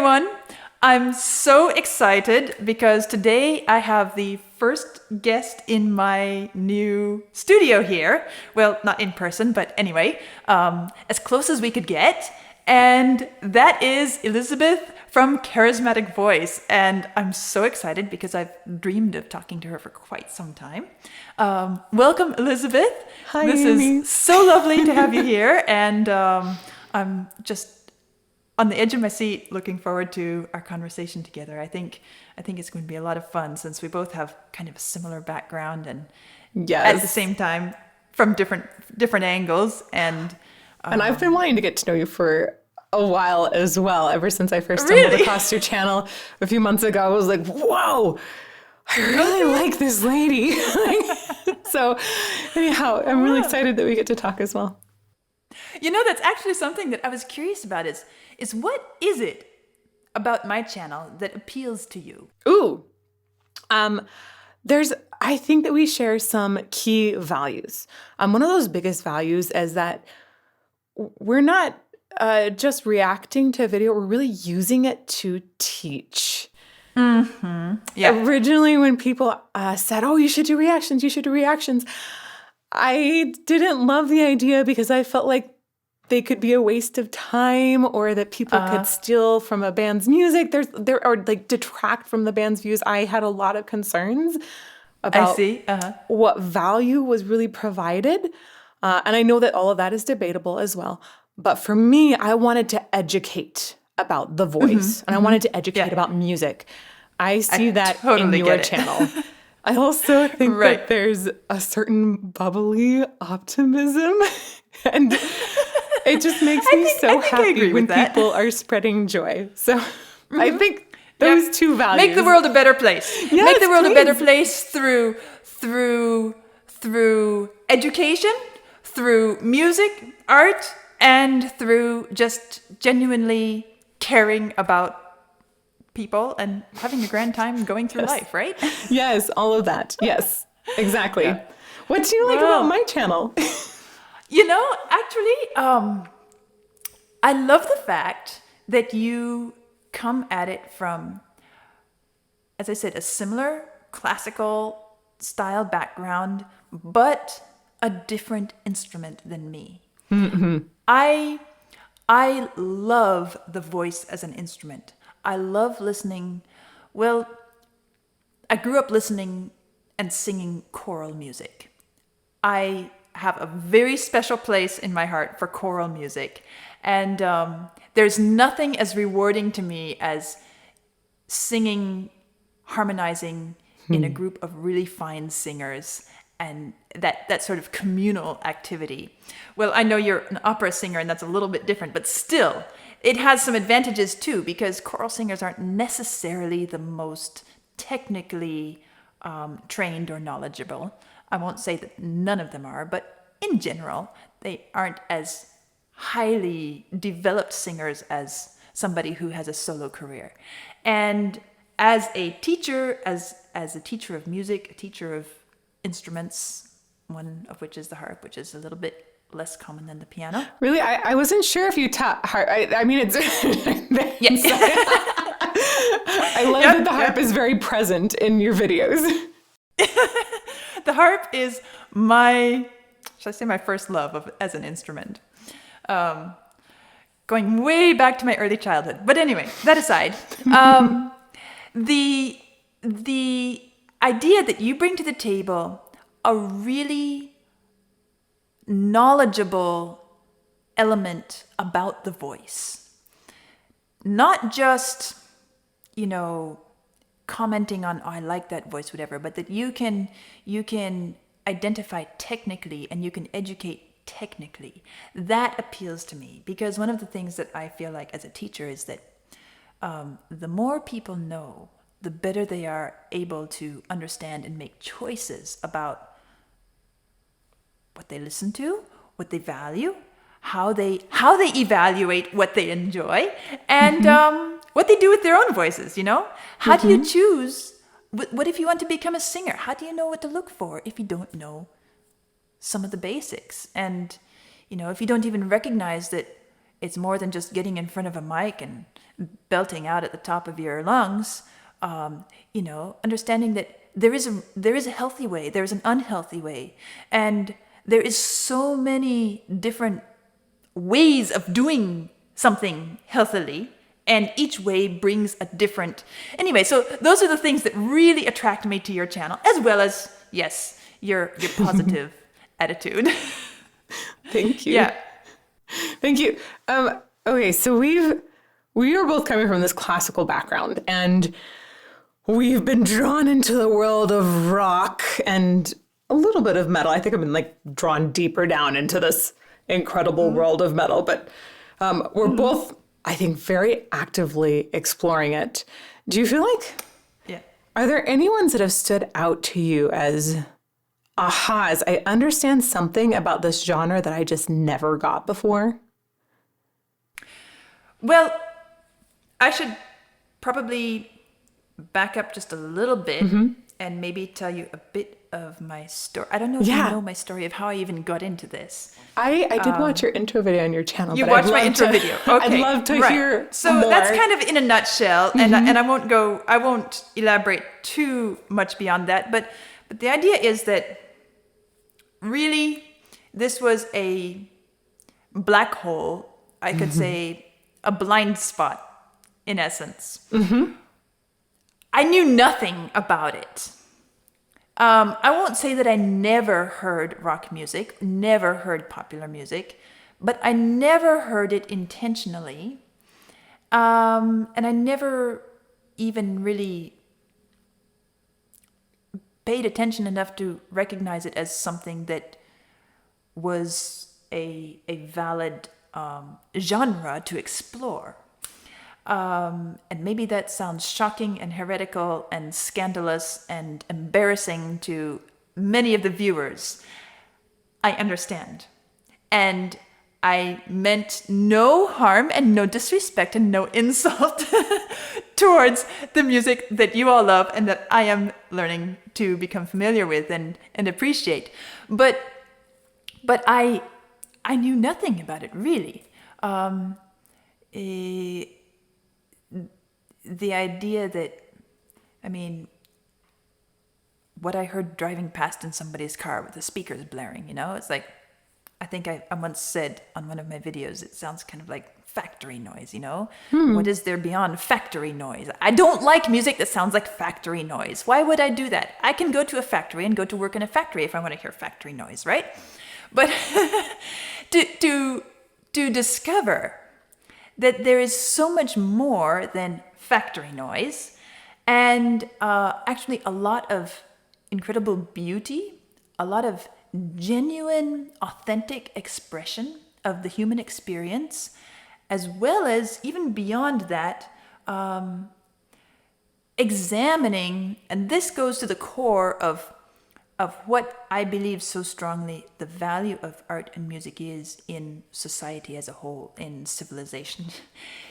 everyone. I'm so excited because today I have the first guest in my new studio here. Well, not in person, but anyway, as close as we could get. And that is Elizabeth from Charismatic Voice. And I'm so excited because I've dreamed of talking to her for quite some time. Welcome, Elizabeth. Hi, This Amy. is so lovely to have you here. And I'm just on the edge of my seat looking forward to our conversation together. I think it's going to be a lot of fun since we both have kind of a similar background and Yes. at the same time from different angles. And I've been wanting to get to know you for a while as well. Ever since I first stumbled Really? across your channel a few months ago, I was like, whoa, I really like this lady. So anyhow, I'm really excited that we get to talk as well. you know, that's actually something that I was curious about is what is it about my channel that appeals to you? Ooh, I think that we share some key values. One of those biggest values is that we're not just reacting to a video, we're really using it to teach. Mm-hmm. Yeah. Originally, when people said, oh, you should do reactions, I didn't love the idea because I felt like they could be a waste of time or that people could steal from a band's music. Or like detract from the band's views. I had a lot of concerns about what value was really provided. And I know that all of that is debatable as well. But for me, I wanted to educate about the voice and I wanted to educate about music. I see that totally in your get it. channel. I also think that there's a certain bubbly optimism and it just makes me so happy when people are spreading joy. So I think those two values. Make the world a better place. Yes, Make the world please. a better place through education, through music, art, and through just genuinely caring about people and having a grand time going through life, right? Yes, all of that. Yes, exactly. What do you like about my channel? You know, actually, I love the fact that you come at it from, as I said, a similar classical style background, but a different instrument than me. Mm-hmm. I love the voice as an instrument. I love listening. Well, I grew up listening and singing choral music. I have a very special place in my heart for choral music. And there's nothing as rewarding to me as singing, harmonizing in a group of really fine singers and that sort of communal activity. Well, I know you're an opera singer and that's a little bit different, but still, it has some advantages too, because choral singers aren't necessarily the most technically trained or knowledgeable. I won't say that none of them are, but in general, they aren't as highly developed singers as somebody who has a solo career. And as a teacher, as a teacher of music, a teacher of instruments, one of which is the harp, which is a little bit less common than the piano. Really? I wasn't sure if you taught harp. I mean, it's... Yes. I love that the harp is very present in your videos. The harp is my first love as an instrument. Going way back to my early childhood. But anyway, that aside, the idea that you bring to the table a really knowledgeable element about the voice. Not just, commenting on, oh, I like that voice, whatever, but that you can identify technically and you can educate technically. That appeals to me because one of the things that I feel like as a teacher is that the more people know, the better they are able to understand and make choices about what they listen to, what they value, how they evaluate what they enjoy, and what they do with their own voices, How do you choose? What if you want to become a singer? How do you know what to look for if you don't know some of the basics? And, if you don't even recognize that it's more than just getting in front of a mic and belting out at the top of your lungs. Understanding that there is a healthy way, there is an unhealthy way, and there is so many different ways of doing something healthily, and each way brings a different. Anyway, so those are the things that really attract me to your channel, as well as, yes, your positive attitude. Thank you. Yeah. Thank you. Okay, so we are both coming from this classical background, and we've been drawn into the world of rock and a little bit of metal. I think I've been drawn deeper down into this incredible world of metal, but we're both, I think, very actively exploring it. Do you feel like, are there any ones that have stood out to you as ahas? I understand something about this genre that I just never got before. Well, I should probably back up just a little bit and maybe tell you a bit of my story. I don't know if you know my story of how I even got into this. I did watch your intro video on your channel. You watched my intro video. Okay. I'd love to hear So more. that's kind of in a nutshell, and I won't elaborate too much beyond that. But the idea is that really this was a black hole, I could say, a blind spot in essence. I knew nothing about it. I won't say that I never heard rock music, never heard popular music, but I never heard it intentionally. And I never even really paid attention enough to recognize it as something that was a valid genre to explore. And maybe that sounds shocking and heretical and scandalous and embarrassing to many of the viewers. I understand. And I meant no harm and no disrespect and no insult towards the music that you all love and that I am learning to become familiar with and appreciate. But I knew nothing about it, really. The idea that, what I heard driving past in somebody's car with the speakers blaring, it's like, I think I once said on one of my videos, it sounds kind of like factory noise, What is there beyond factory noise? I don't like music that sounds like factory noise. Why would I do that? I can go to a factory and go to work in a factory if I want to hear factory noise, right? But to discover that there is so much more than factory noise, and actually a lot of incredible beauty, a lot of genuine, authentic expression of the human experience, as well as, even beyond that, examining, and this goes to the core of what I believe so strongly the value of art and music is in society as a whole, in civilization.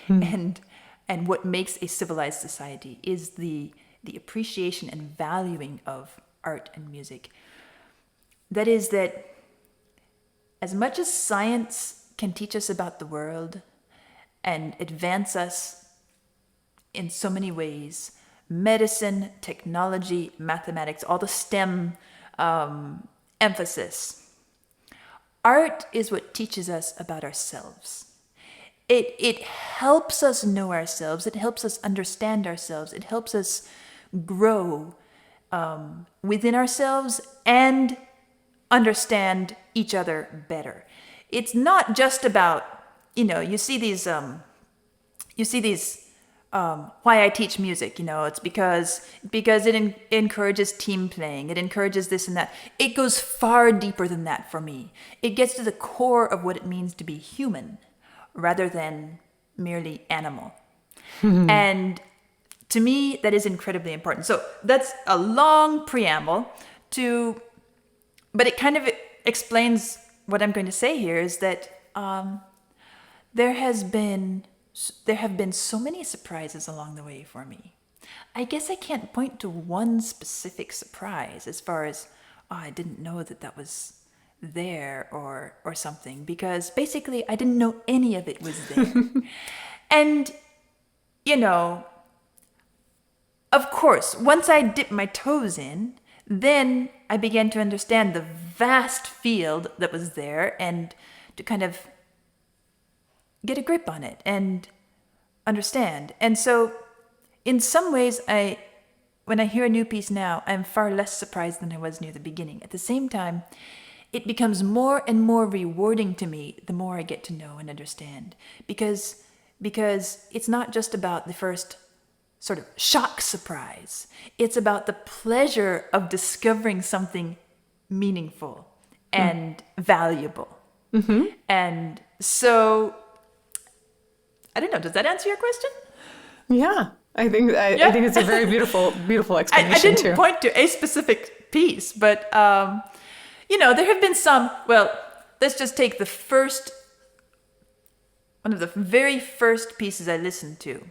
And what makes a civilized society is the appreciation and valuing of art and music. That is that as much as science can teach us about the world and advance us in so many ways, medicine, technology, mathematics, all the STEM emphasis, art is what teaches us about ourselves. It helps us know ourselves. It helps us understand ourselves. It helps us grow within ourselves and understand each other better. It's not just about, you see these why I teach music, it's because it encourages team playing. It encourages this and that. It goes far deeper than that for me. It gets to the core of what it means to be human rather than merely animal. And to me, that is incredibly important. So that's a long preamble but it kind of explains what I'm going to say here is that there have been so many surprises along the way for me. I guess I can't point to one specific surprise as far as, I didn't know that there or something, because basically I didn't know any of it was there. And, you know, of course, once I dipped my toes in, then I began to understand the vast field that was there and to kind of get a grip on it and understand. And so in some ways, when I hear a new piece now, I'm far less surprised than I was near the beginning. At the same time, it becomes more and more rewarding to me the more I get to know and understand. Because it's not just about the first sort of shock surprise. It's about the pleasure of discovering something meaningful and valuable. Mm-hmm. And so, I don't know, does that answer your question? Yeah. I think it's a very beautiful explanation. I didn't point to a specific piece, but you know, there have been some. Well, let's just take one of the very first pieces I listened to.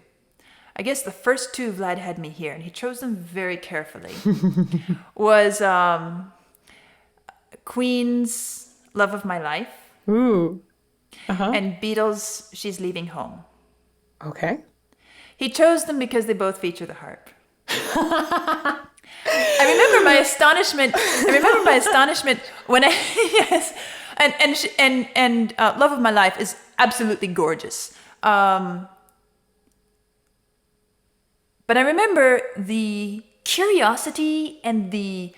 I guess the first two Vlad had me hear, and he chose them very carefully. Was Queen's "Love of My Life," ooh, and Beatles' "She's Leaving Home." Okay. He chose them because they both feature the harp. I remember my astonishment when I yes, and "Love of My Life" is absolutely gorgeous. But I remember the curiosity and the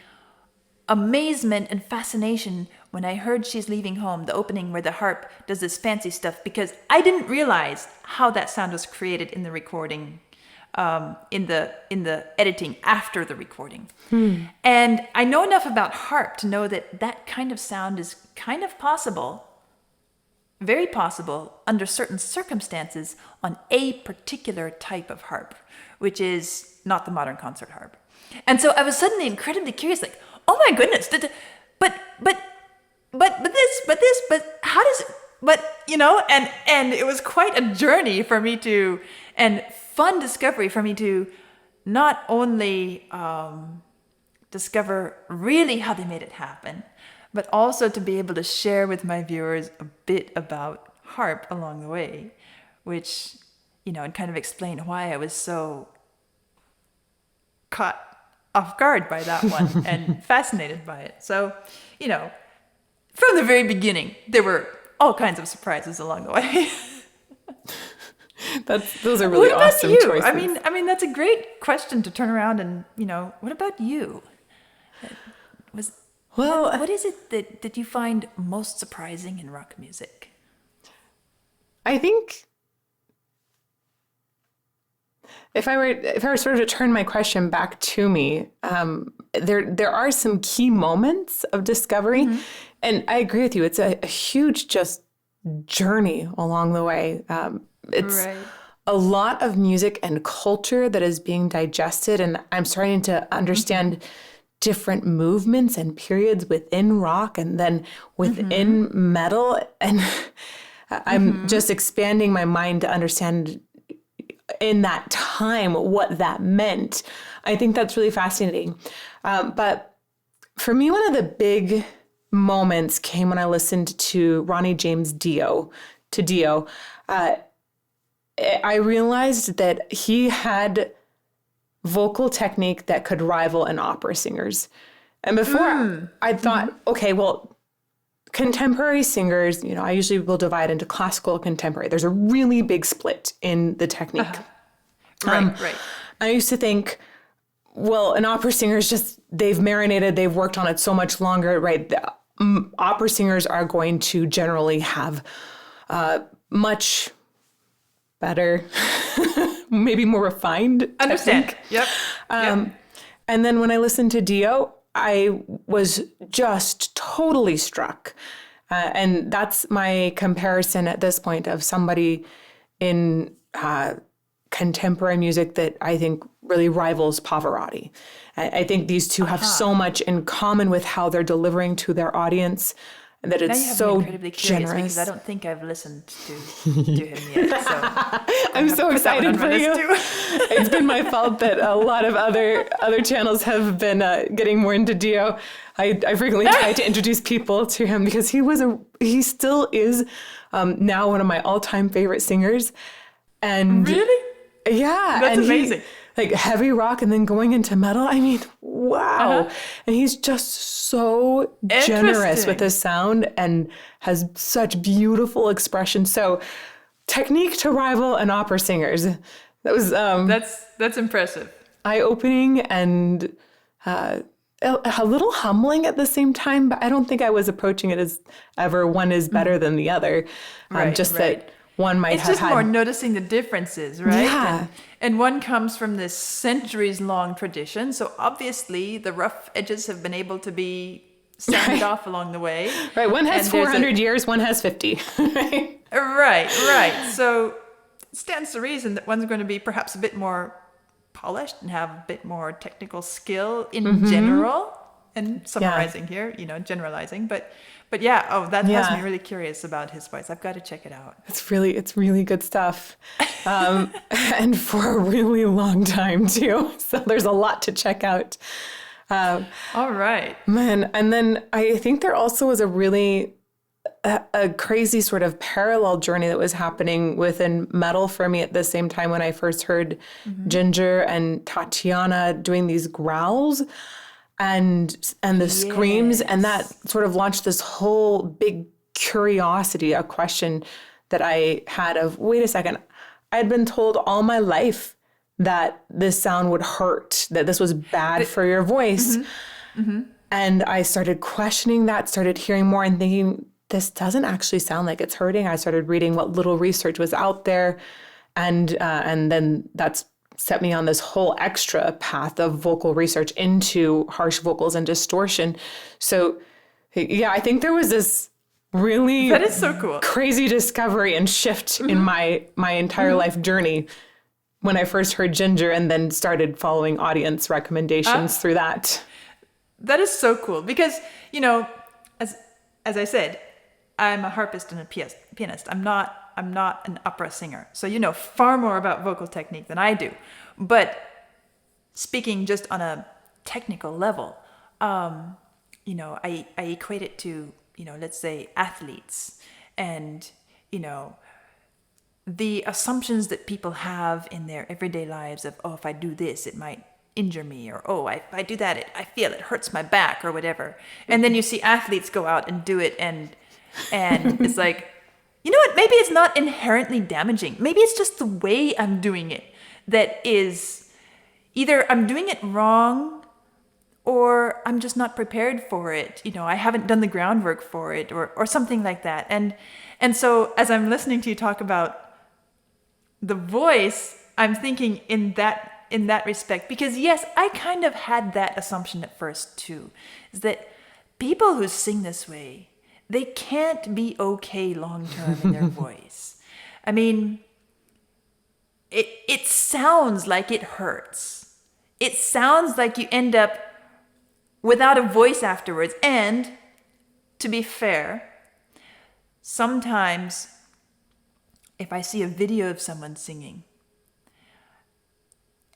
amazement and fascination when I heard "She's Leaving Home," the opening where the harp does this fancy stuff, because I didn't realize how that sound was created in the recording, in the editing after the recording. And I know enough about harp to know that kind of sound is kind of possible, very possible, under certain circumstances on a particular type of harp, which is not the modern concert harp. And so I was suddenly incredibly curious, like, oh my goodness, but how does it, you know, and it was quite a journey for me to, and fun discovery for me to not only discover really how they made it happen, but also to be able to share with my viewers a bit about harp along the way, which, you know, and kind of explain why I was so caught off guard by that one and fascinated by it. So, you know, from the very beginning, there were all kinds of surprises along the way. Those are really awesome choices. I mean, that's a great question to turn around and, you know, what about you? What is it that you find most surprising in rock music? I think if I were sort of to turn my question back to me, there are some key moments of discovery, and I agree with you. It's a huge just journey along the way. It's a lot of music and culture that is being digested, and I'm starting to understand different movements and periods within rock and then within metal, and I'm just expanding my mind to understand in that time what that meant. I think that's really fascinating. But for me, one of the big moments came when I listened to Ronnie James Dio. I realized that he had vocal technique that could rival an opera singer's. And before I thought, okay, well, contemporary singers, you know, I usually will divide into classical and contemporary. There's a really big split in the technique. Right. I used to think, well, an opera singer is just, they've marinated, they've worked on it so much longer, right? The, opera singers are going to generally have much better, maybe more refined Understand. technique. Yep. And then when I listened to Dio, I was just totally struck. And that's my comparison at this point of somebody in contemporary music that I think really rivals Pavarotti. I think these two have so much in common with how they're delivering to their audience and that Now it's you have me so incredibly curious generous. because I don't think I've listened to him yet. So I'm so excited for you. Too. It's been my fault that a lot of other channels have been getting more into Dio. I frequently try to introduce people to him because he still is now one of my all-time favorite singers. And Really? yeah, That's and amazing. Like heavy rock and then going into metal. I mean, wow. Uh-huh. And he's just so generous with his sound and has such beautiful expression. So technique to rival an opera singers. That was That's impressive. eye-opening and a little humbling at the same time, but I don't think I was approaching it as ever one is better than the other. That one might it's have just had... more noticing the differences, right? Yeah. And one comes from this centuries-long tradition, so obviously the rough edges have been able to be sanded off along the way. Right, one has And 400 years, one has 50. Right. So it stands to reason that one's going to be perhaps a bit more polished and have a bit more technical skill in general. And summarizing here, generalizing, but yeah, that has me really curious about his voice. I've got to check it out. It's really good stuff. And for a really long time too. So there's a lot to check out. All right. Man, and then I think there also was a crazy sort of parallel journey that was happening within metal for me at the same time when I first heard Ginger and Tatiana doing these growls and the screams, and that sort of launched this whole big curiosity, a question that I had of, wait a second, I had been told all my life that this sound would hurt, that this was bad for your voice. And I started questioning that, started hearing more and thinking, this doesn't actually sound like it's hurting. I started reading what little research was out there. And then that's set me on this whole extra path of vocal research into harsh vocals and distortion. So yeah, I think there was this really that is so cool, crazy discovery and shift in my entire life journey when I first heard Ginger and then started following audience recommendations through that. That is so cool because, as I said, I'm a harpist and a pianist. I'm not an opera singer. So you know far more about vocal technique than I do. But speaking just on a technical level, I equate it to, let's say athletes and, the assumptions that people have in their everyday lives of, if I do this, it might injure me, or, if I do that, I feel it hurts my back or whatever. And then you see athletes go out and do it and it's like, you know what? Maybe it's not inherently damaging. Maybe it's just the way I'm doing it that is either I'm doing it wrong or I'm just not prepared for it. I haven't done the groundwork for it or something like that. And so as I'm listening to you talk about the voice, I'm thinking in that respect, because yes, I kind of had that assumption at first too, is that people who sing this way, they can't be okay long-term in their voice. I mean, it sounds like it hurts. It sounds like you end up without a voice afterwards. And to be fair, sometimes if I see a video of someone singing,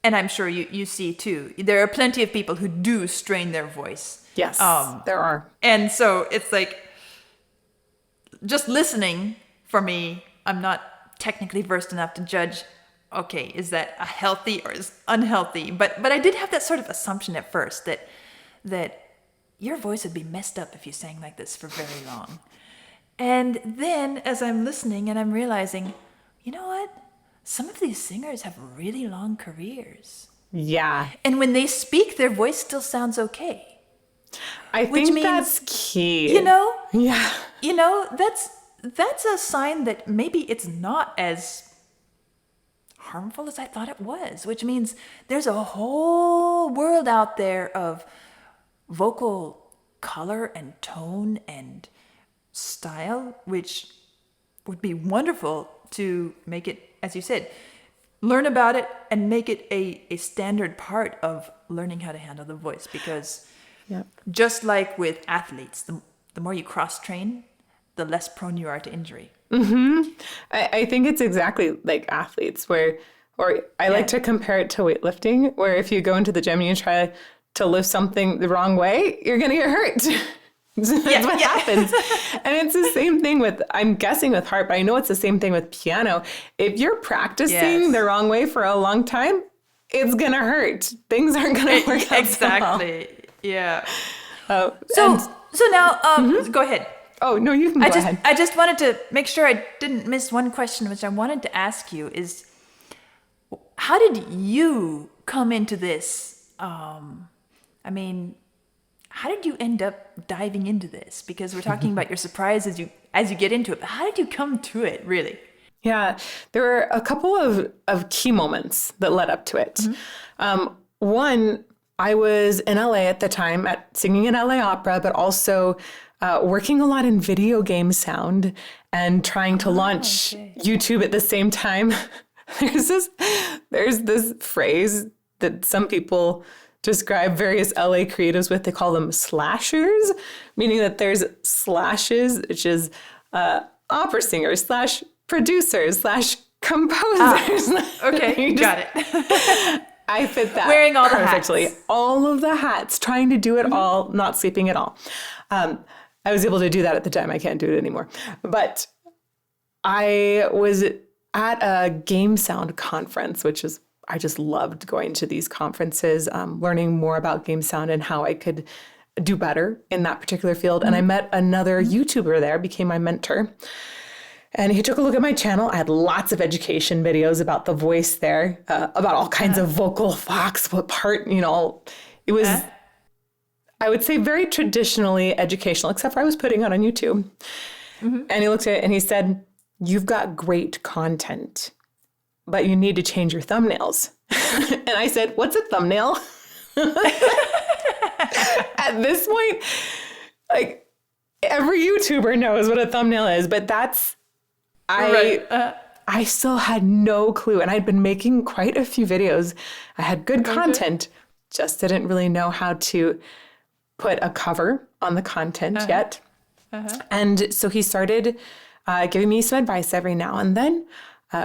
and I'm sure you see too, there are plenty of people who do strain their voice. Yes, there are. And so it's like, just listening, for me, I'm not technically versed enough to judge, okay, is that a healthy or is unhealthy? But I did have that sort of assumption at first that your voice would be messed up if you sang like this for very long. And then as I'm listening and I'm realizing, you know what? Some of these singers have really long careers. Yeah. And when they speak, their voice still sounds okay. I think that's key. Yeah. That's a sign that maybe it's not as harmful as I thought it was, which means there's a whole world out there of vocal color and tone and style, which would be wonderful to make it, as you said, learn about it and make it a standard part of learning how to handle the voice. Because just like with athletes, the more you cross train, the less prone you are to injury. I think it's exactly like athletes or I like to compare it to weightlifting, where if you go into the gym and you try to lift something the wrong way, you're going to get hurt. That's what happens. And it's the same thing with, I'm guessing with harp, but I know it's the same thing with piano. If you're practicing the wrong way for a long time, it's going to hurt. Things aren't going to work out exactly. Yeah. So now, go ahead. Oh, no, you can go ahead. I just wanted to make sure I didn't miss one question, which I wanted to ask you is, how did you come into this? I mean, how did you end up diving into this? Because we're talking about your surprise as you get into it. But how did you come to it, really? Yeah, there were a couple of key moments that led up to it. One, I was in LA at the time singing in LA Opera, but also working a lot in video game sound and trying to launch YouTube at the same time. There's this phrase that some people describe various LA creatives with. They call them slashers, meaning that there's slashes, which is opera singers / producers / composers. Okay, got it. I fit that wearing all perfectly. The hats. All of the hats, trying to do it all, not sleeping at all. I was able to do that at the time. I can't do it anymore. But I was at a game sound conference, which is, I just loved going to these conferences, learning more about game sound and how I could do better in that particular field. And I met another YouTuber there, became my mentor. And he took a look at my channel. I had lots of education videos about the voice there, about all kinds of vocal fox, what part, it was, I would say, very traditionally educational, except for I was putting it on YouTube. And he looked at it and he said, "You've got great content, but you need to change your thumbnails." And I said, "What's a thumbnail?" At this point, like, every YouTuber knows what a thumbnail is, but I still had no clue. And I'd been making quite a few videos. I had good content, just didn't really know how to put a cover on the content yet. And so he started giving me some advice every now and then.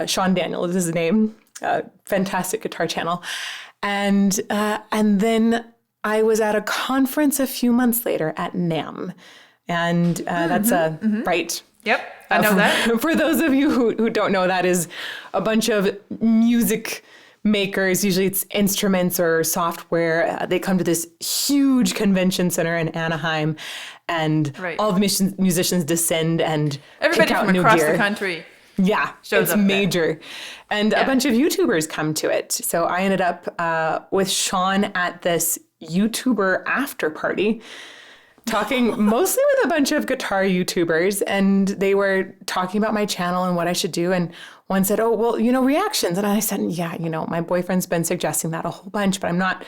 Sean Daniel is his name, fantastic guitar channel. And then I was at a conference a few months later at NAMM. And that's right. Yep, I know that. For those of you who don't know, that is a bunch of music makers. Usually it's instruments or software. They come to this huge convention center in Anaheim, and all the musicians descend and everybody pick out from new across gear. the country. Yeah, shows it's major. There. And a bunch of YouTubers come to it. So I ended up with Sean at this YouTuber after party, talking mostly with a bunch of guitar YouTubers, and they were talking about my channel and what I should do. And one said, "Oh, well, reactions." And I said, "Yeah, my boyfriend's been suggesting that a whole bunch, but I'm not,"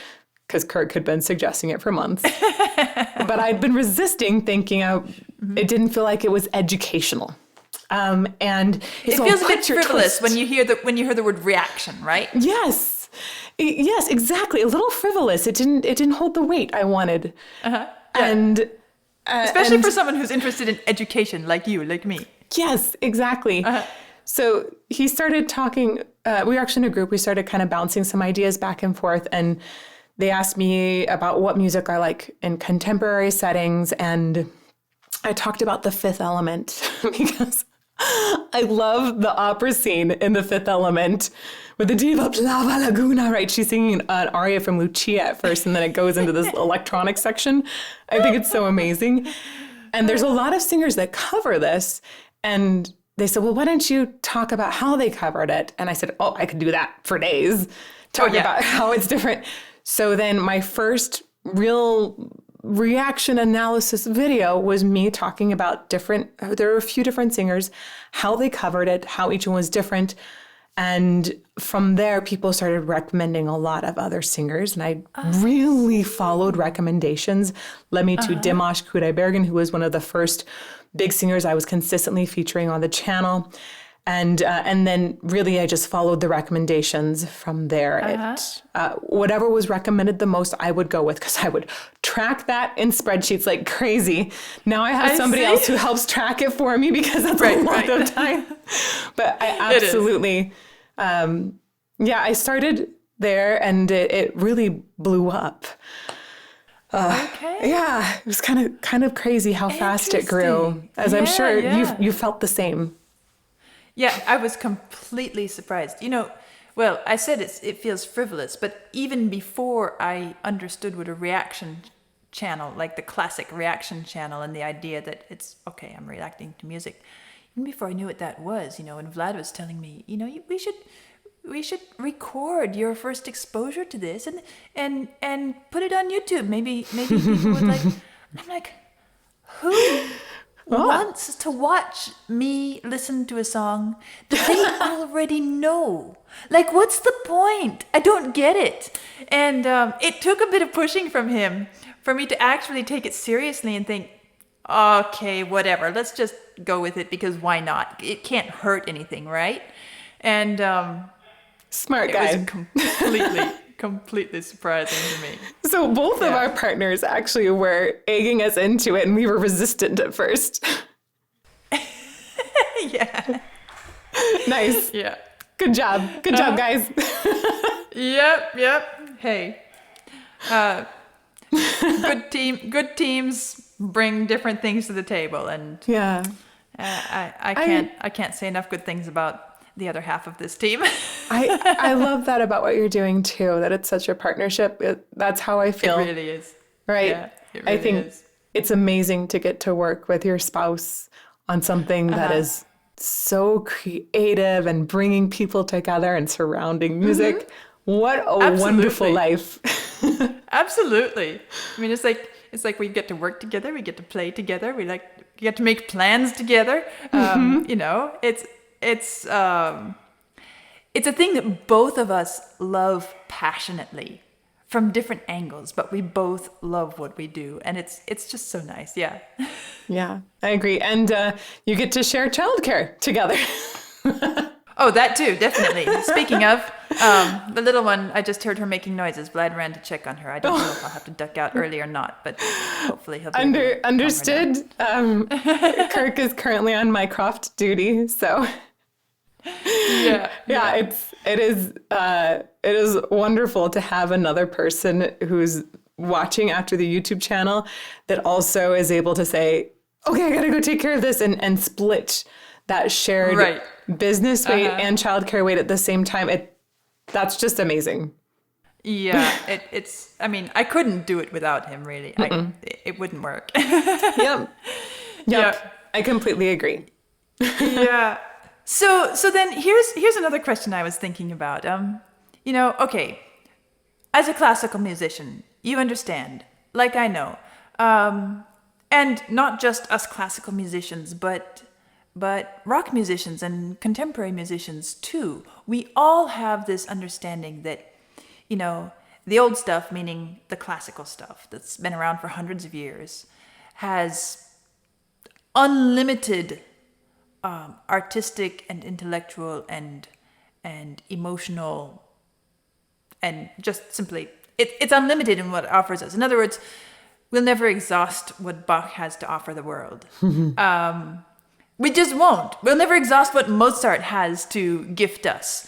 because Kirk had been suggesting it for months. But I'd been resisting, thinking it didn't feel like it was educational. And it feels a bit frivolous when you hear the word reaction, right? Yes, exactly. A little frivolous. It didn't hold the weight I wanted. And especially for someone who's interested in education, like you, like me. Yes, exactly. So he started talking. We were actually in a group. We started kind of bouncing some ideas back and forth, and they asked me about what music I like in contemporary settings, and I talked about The Fifth Element because I love the opera scene in The Fifth Element with the diva Plava Laguna, right? She's singing an aria from Lucia at first, and then it goes into this electronic section. I think it's so amazing. And there's a lot of singers that cover this, and they said, "Well, why don't you talk about how they covered it?" And I said, "Oh, I could do that for days, talking about how it's different." So then my first real reaction analysis video was me talking about there were a few different singers, how they covered it, how each one was different. And from there, people started recommending a lot of other singers. And I really followed recommendations, led me to Dimash Kudaibergen, who was one of the first big singers I was consistently featuring on the channel. And then really I just followed the recommendations from there. Whatever was recommended the most, I would go with, because I would track that in spreadsheets like crazy. Now I have somebody else who helps track it for me, because that's a lot of time. But I absolutely, I started there, and it really blew up. Yeah, it was kind of crazy how fast it grew, as I'm sure you felt the same. Yeah, I was completely surprised. Well, I said it feels frivolous, but even before I understood what a reaction channel, like the classic reaction channel, and the idea that it's, okay, I'm reacting to music, even before I knew what that was, when Vlad was telling me, we should record your first exposure to this and put it on YouTube. Maybe people would like, and I'm like, who wants to watch me listen to a song that they already know? Like, what's the point? I don't get it. And it took a bit of pushing from him for me to actually take it seriously and think, okay, whatever, let's just go with it, because why not? It can't hurt anything, right? And smart guy. It was completely surprising to me. So both of our partners actually were egging us into it, and we were resistant at first. Yeah. Nice. Yeah. Good job. Good job, guys. Yep. Hey. Good teams bring different things to the table, and I can't say enough good things about the other half of this team. I love that about what you're doing too, that it's such a partnership. That's how I feel. It really is. Right? Yeah, it really I think it's amazing to get to work with your spouse on something that is so creative and bringing people together and surrounding music. What a wonderful life. Absolutely. I mean, it's like we get to work together, we get to play together, we get to make plans together. It's a thing that both of us love passionately from different angles, but we both love what we do, and it's just so nice. Yeah. Yeah, I agree. And you get to share childcare together. Oh, that too, definitely. Speaking of, the little one, I just heard her making noises. Vlad ran to check on her. I don't know if I'll have to duck out early or not, but hopefully he'll be understood. Kirk is currently on Mycroft duty, so it is wonderful to have another person who's watching after the YouTube channel that also is able to say, okay, I gotta go take care of this, and split that shared business weight and childcare weight at the same time. That's just amazing. Yeah, it's. I mean, I couldn't do it without him. Really, it wouldn't work. Yep. I completely agree. Yeah. So then here's another question I was thinking about. Okay, as a classical musician, you understand, like I know, and not just us classical musicians, but rock musicians and contemporary musicians too. We all have this understanding that, the old stuff, meaning the classical stuff that's been around for hundreds of years, has unlimited artistic and intellectual and emotional, and just simply it's unlimited in what it offers us. In other words, we'll never exhaust what Bach has to offer the world. We just won't. We'll never exhaust what Mozart has to gift us.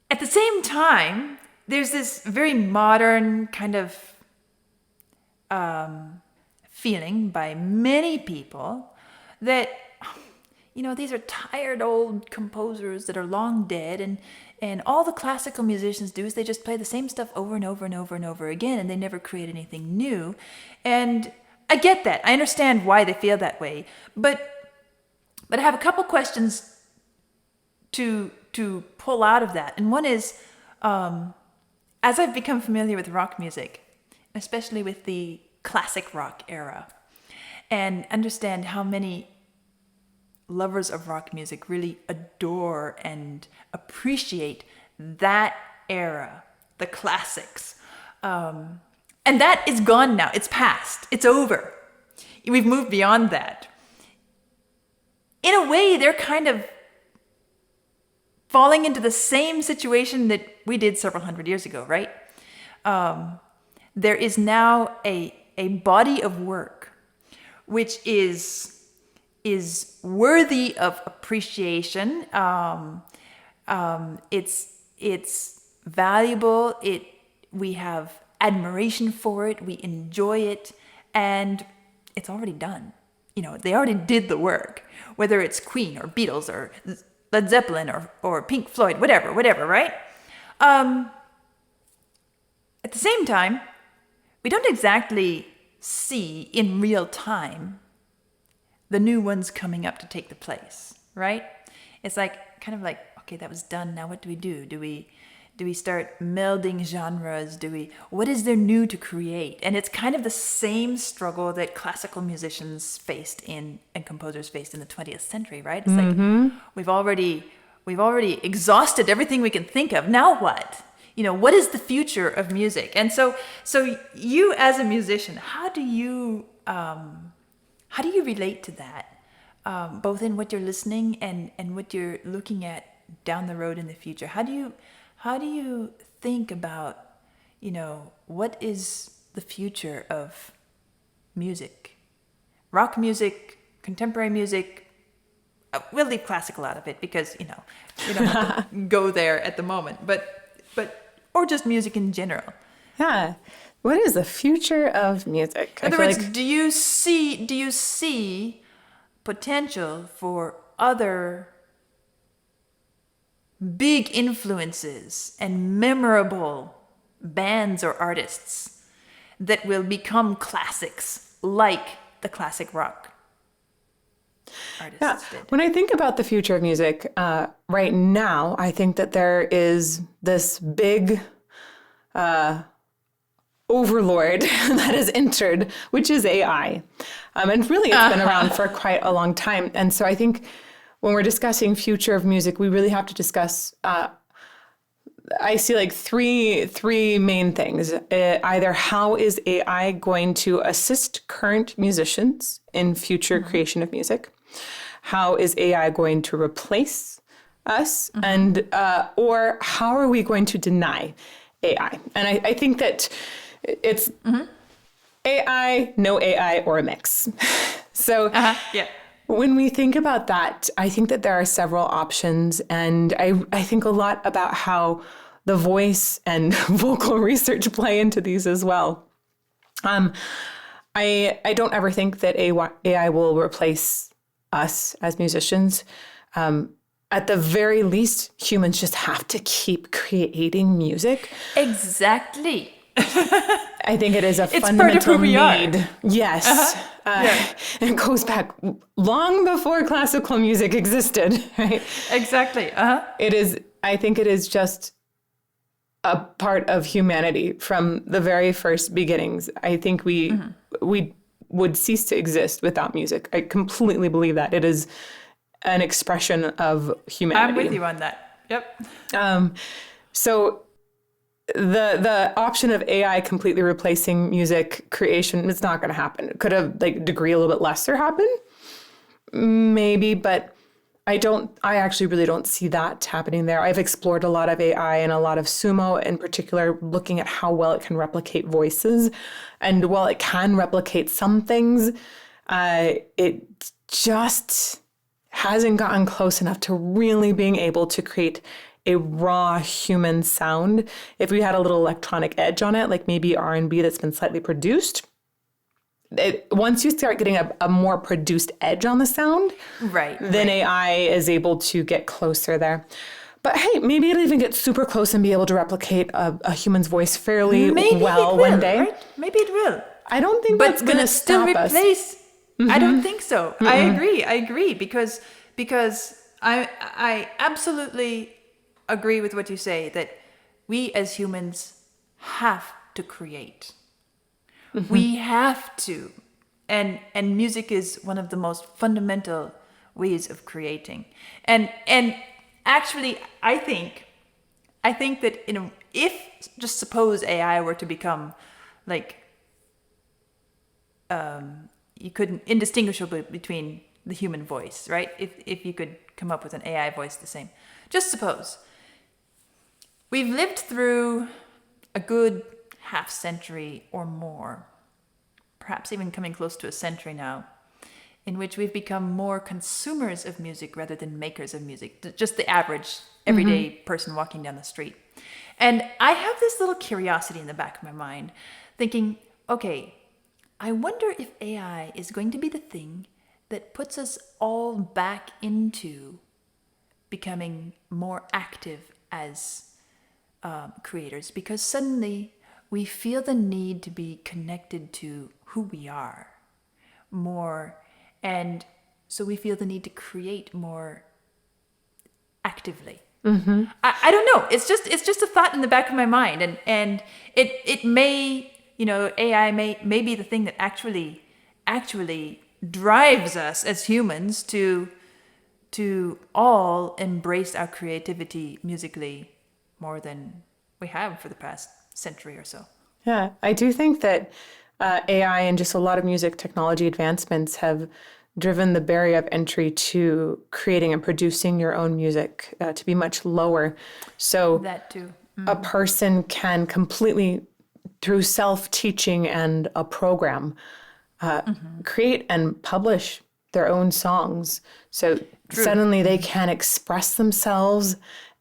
At the same time, there's this very modern kind of feeling by many people that, these are tired old composers that are long dead, and all the classical musicians do is they just play the same stuff over and over and over and over again, and they never create anything new. And I get that. I understand why they feel that way. But I have a couple questions to pull out of that. And one is, as I've become familiar with rock music, especially with the classic rock era, and understand how many lovers of rock music really adore and appreciate that era, the classics. And that is gone now. It's past. It's over. We've moved beyond that. in a way, they're kind of falling into the same situation that we did several hundred years ago, right? There is now a body of work which is worthy of appreciation. It's valuable. We have admiration for it. We enjoy it, and it's already done. They already did the work. Whether it's Queen or Beatles or Led Zeppelin or Pink Floyd, whatever, right? At the same time, we don't exactly see in real time the new ones coming up to take the place, right? It's kind of like, okay, that was done. Now what do we do? Do we start melding genres? What is there new to create? And it's kind of the same struggle that classical musicians faced and composers faced in the 20th century, right? It's like we've already exhausted everything we can think of. Now what? What is the future of music? And so you as a musician, how do you relate to that? Both in what you're listening and what you're looking at down the road in the future. How do you think about, what is the future of music? Rock music, contemporary music. We'll leave classical out of it because, we don't have to go there at the moment. But or just music in general. Yeah. What is the future of music? In other words, do you see potential for other big influences and memorable bands or artists that will become classics like the classic rock artists did? When I think about the future of music right now, I think that there is this big overlord that has entered, which is AI. And really it's been around for quite a long time. And so I think when we're discussing future of music, we really have to discuss, I see three main things. Either how is AI going to assist current musicians in future creation of music? How is AI going to replace us? And or how are we going to deny AI? And I think that it's AI, no AI, or a mix. So when we think about that, I think that there are several options. And I think a lot about how the voice and vocal research play into these as well. I don't ever think that AI will replace us as musicians. At the very least, humans just have to keep creating music. Exactly. I think it is a fundamental part of who we need. Are. Yes. It goes back long before classical music existed, right? Exactly. I think it is just a part of humanity from the very first beginnings. I think we would cease to exist without music. I completely believe that. It is an expression of humanity. I'm with you on that. Yep. So the option of AI completely replacing music creation, it's not going to happen. Could a degree a little bit lesser happen? Maybe, but I actually really don't see that happening there. I've explored a lot of AI and a lot of sumo in particular, looking at how well it can replicate voices. And while it can replicate some things, it just hasn't gotten close enough to really being able to create a raw human sound. If we had a little electronic edge on it, like maybe R&B that's been slightly produced, once you start getting a more produced edge on the sound, then AI is able to get closer there. But hey, maybe it'll even get super close and be able to replicate a human's voice fairly well one day. Right? Maybe it will. I don't think that's going to stop us. I don't think so. Mm-hmm. I agree because I absolutely agree with what you say, that we as humans have to create. Mm-hmm. We have to. And music is one of the most fundamental ways of creating. And actually, I think that, if just suppose AI were to become you couldn't indistinguishable between the human voice, right? If you could come up with an AI voice the same. Just suppose we've lived through a good half century or more, perhaps even coming close to a century now, in which we've become more consumers of music rather than makers of music, just the average everyday person walking down the street. And I have this little curiosity in the back of my mind, thinking, okay, I wonder if AI is going to be the thing that puts us all back into becoming more active as creators, because suddenly we feel the need to be connected to who we are more, and so we feel the need to create more actively. I don't know. It's just a thought in the back of my mind, and it may, AI may be the thing that actually drives us as humans to all embrace our creativity musically more than we have for the past century or so. Yeah, I do think that AI and just a lot of music technology advancements have driven the barrier of entry to creating and producing your own music to be much lower. So That too. a person can completely, through self-teaching and a program, create and publish their own songs. So suddenly they can express themselves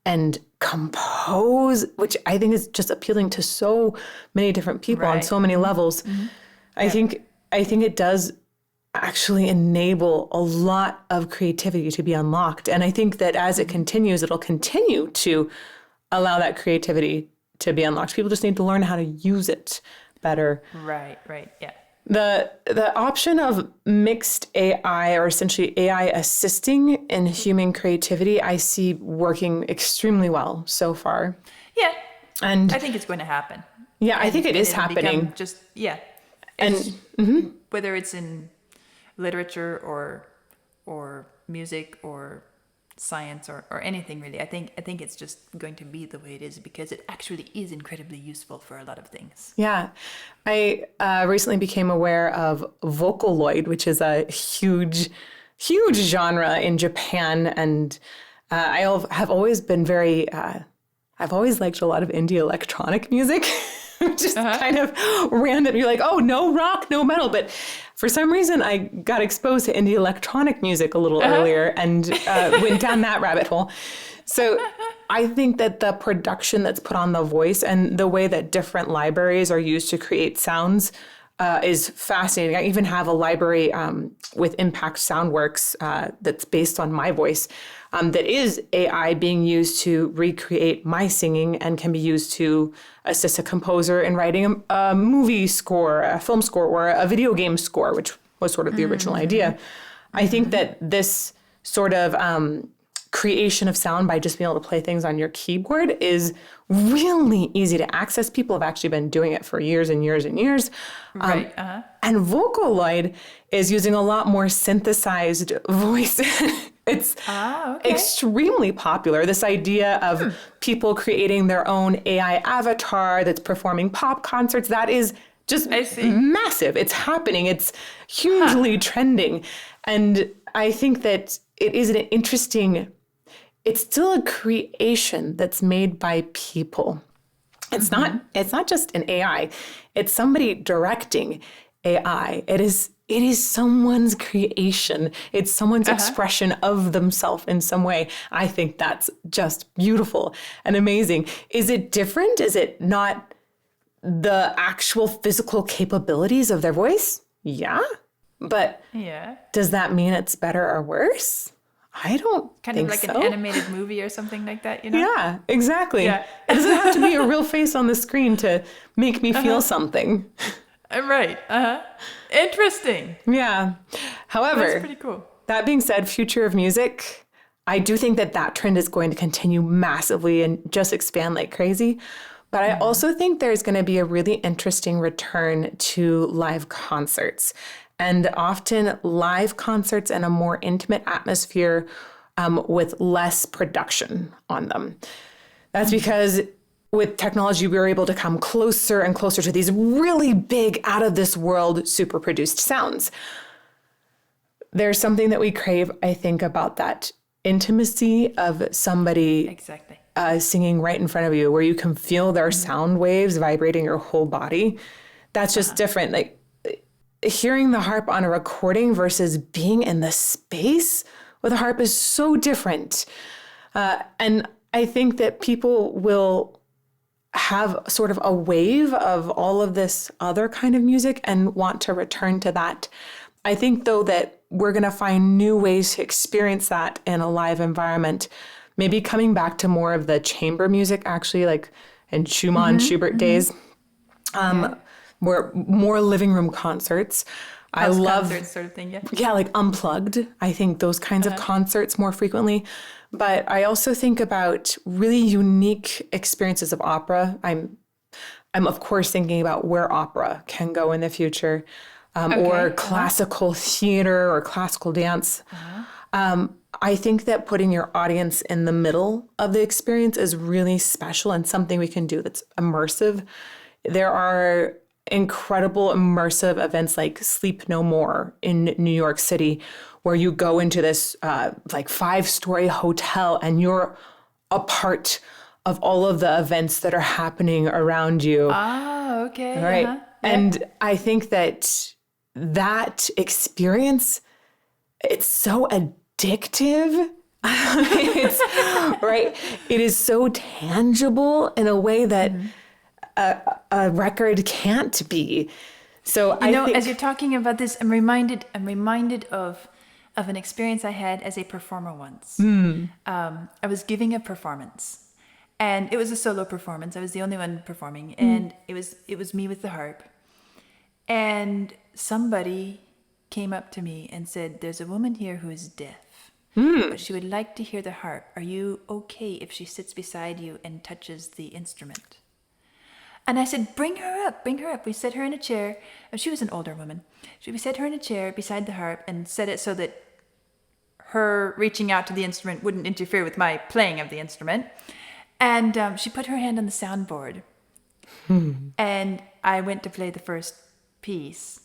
and compose, which I think is just appealing to so many different people on so many levels. I think it does actually enable a lot of creativity to be unlocked. And I think that as it continues, it'll continue to allow that creativity to be unlocked. People just need to learn how to use it better. Right, yeah. The option of mixed AI, or essentially AI assisting in human creativity, I see working extremely well so far. Yeah. And I think it's going to happen. Yeah, I think it is happening. Whether it's in literature or music or science or anything really, I think it's just going to be the way it is, because it actually is incredibly useful for a lot of things. Yeah. I recently became aware of Vocaloid, which is a huge genre in Japan. And I have always been I've always liked a lot of indie electronic music. Just kind of random. You're like, oh, no rock, no metal. But for some reason, I got exposed to indie electronic music a little earlier and went down that rabbit hole. So I think that the production that's put on the voice and the way that different libraries are used to create sounds is fascinating. I even have a library with Impact Soundworks that's based on my voice that is AI being used to recreate my singing and can be used to assist a composer in writing a movie score, a film score, or a video game score, which was sort of the original idea. I think that this sort of creation of sound by just being able to play things on your keyboard is really easy to access. People have actually been doing it for years and years and years. Right. And Vocaloid is using a lot more synthesized voice. It's extremely popular. This idea of people creating their own AI avatar that's performing pop concerts, that is just massive. It's happening. It's hugely trending. And I think that it is an interesting, it's still a creation that's made by people. It's not just an AI. It's somebody directing AI. It is someone's creation. It's someone's expression of themselves in some way. I think that's just beautiful and amazing. Is it different? Is it not the actual physical capabilities of their voice? Yeah. But does that mean it's better or worse? I don't kind think of like so. An animated movie or something like that, Yeah, exactly. Yeah. It doesn't have to be a real face on the screen to make me feel something. Right. Interesting. Yeah. However, that's pretty cool. That being said, future of music, I do think that trend is going to continue massively and just expand like crazy. But I also think there's going to be a really interesting return to live concerts. And often live concerts in a more intimate atmosphere with less production on them. That's because with technology, we were able to come closer and closer to these really big, out of this world, super produced sounds. there's something that we crave, I think, about that intimacy of somebody Exactly. Singing right in front of you, where you can feel their sound waves vibrating your whole body. That's just different. Like hearing the harp on a recording versus being in the space with a harp is so different. And I think that people will have sort of a wave of all of this other kind of music and want to return to that. I think, though, that we're going to find new ways to experience that in a live environment, maybe coming back to more of the chamber music, actually, like in Schumann, Schubert days, more living room concerts. I love concerts sort of thing, yeah, like unplugged. I think those kinds of concerts more frequently. But I also think about really unique experiences of opera. I'm of course thinking about where opera can go in the future, or classical theater or classical dance. I think that putting your audience in the middle of the experience is really special and something we can do that's immersive. There are incredible immersive events like Sleep No More in New York City, where you go into this like 5-story hotel and you're a part of all of the events that are happening around you. Oh, okay. Right. And I think that experience, it's so addictive. It's right. It is so tangible in a way that a record can't be. So I think, as you're talking about this, I'm reminded of an experience I had as a performer once. I was giving a performance, and it was a solo performance. I was the only one performing, and it was me with the harp. And somebody came up to me and said, "There's a woman here who is deaf, but she would like to hear the harp. Are you okay if she sits beside you and touches the instrument?" And I said, bring her up. We set her in a chair. And she was an older woman. We set her in a chair beside the harp and set it so that her reaching out to the instrument wouldn't interfere with my playing of the instrument. And she put her hand on the soundboard. And I went to play the first piece.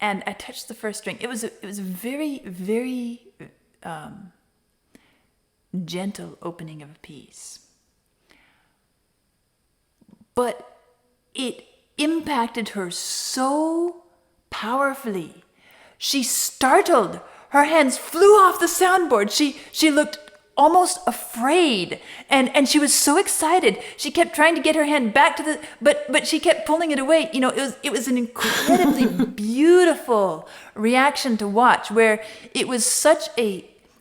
And I touched the first string. It was a very, very gentle opening of a piece. But it impacted her so powerfully. She startled. Her hands flew off the soundboard. She looked almost afraid. And she was so excited. She kept trying to get her hand back to the, but she kept pulling it away. You know, it was an incredibly beautiful reaction to watch, where it was such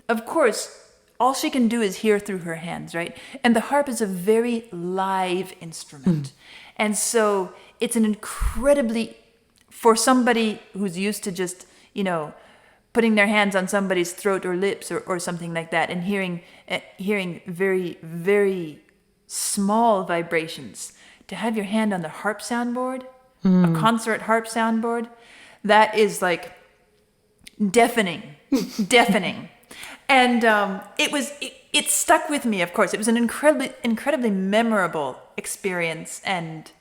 of course, all she can do is hear through her hands, right? And the harp is a very live instrument. And so it's an incredibly, for somebody who's used to just, putting their hands on somebody's throat or lips or something like that, and hearing very, very small vibrations, to have your hand on the harp soundboard, a concert harp soundboard, that is like deafening. And it stuck with me, of course. It was an incredibly memorable experience, and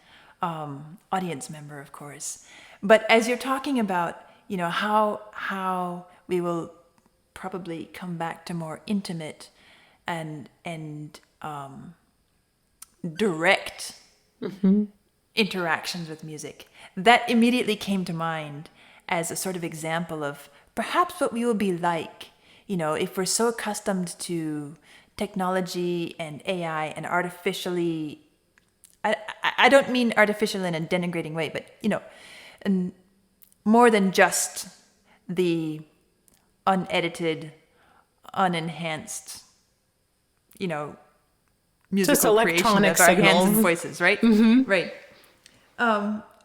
audience member, of course. But as you're talking about, how we will probably come back to more intimate and direct interactions with music, that immediately came to mind as a sort of example of perhaps what we will be like. If we're so accustomed to technology and AI and artificially, I don't mean artificial in a denigrating way, but, and more than just the unedited, unenhanced, musical creation of our hands and voices, right? Right.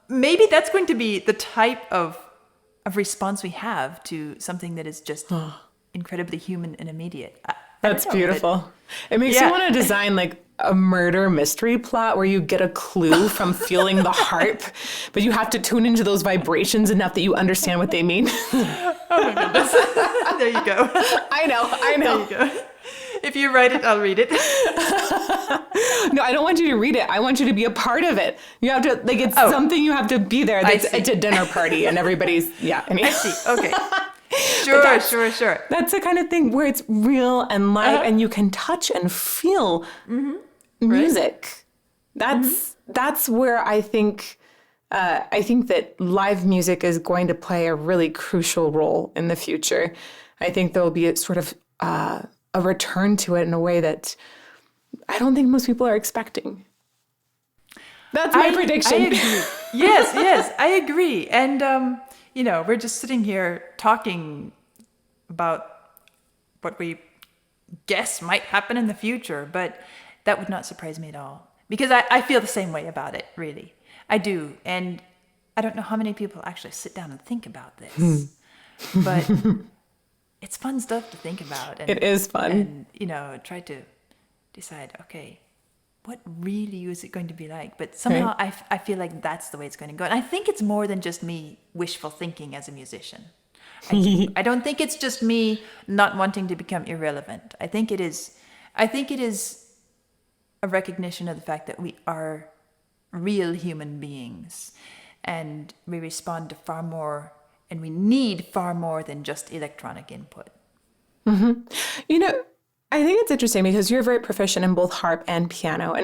Maybe that's going to be the type of response we have to something that is just incredibly human and immediate. That's beautiful. It makes you want to design like a murder mystery plot where you get a clue from feeling the harp, but you have to tune into those vibrations enough that you understand what they mean. Oh my goodness. There you go. I know. There you go. If you write it, I'll read it. No, I don't want you to read it. I want you to be a part of it. You have to, it's something you have to be there. It's a dinner party and everybody's, anyway. I see. Okay. Sure. That's the kind of thing where it's real and live and you can touch and feel music. That's where I think that live music is going to play a really crucial role in the future. I think there'll be a sort of a return to it in a way that I don't think most people are expecting. That's my prediction. I agree. Yes, I agree. And, we're just sitting here talking about what we guess might happen in the future, but that would not surprise me at all. Because I feel the same way about it, really. I do. And I don't know how many people actually sit down and think about this. But it's fun stuff to think about. And, it is fun. And, try to decide, okay, what really is it going to be like? But somehow I feel like that's the way it's going to go. And I think it's more than just me wishful thinking as a musician. I don't think it's just me not wanting to become irrelevant. I think it is a recognition of the fact that we are real human beings and we respond to far more and we need far more than just electronic input. I think it's interesting because you're very proficient in both harp and piano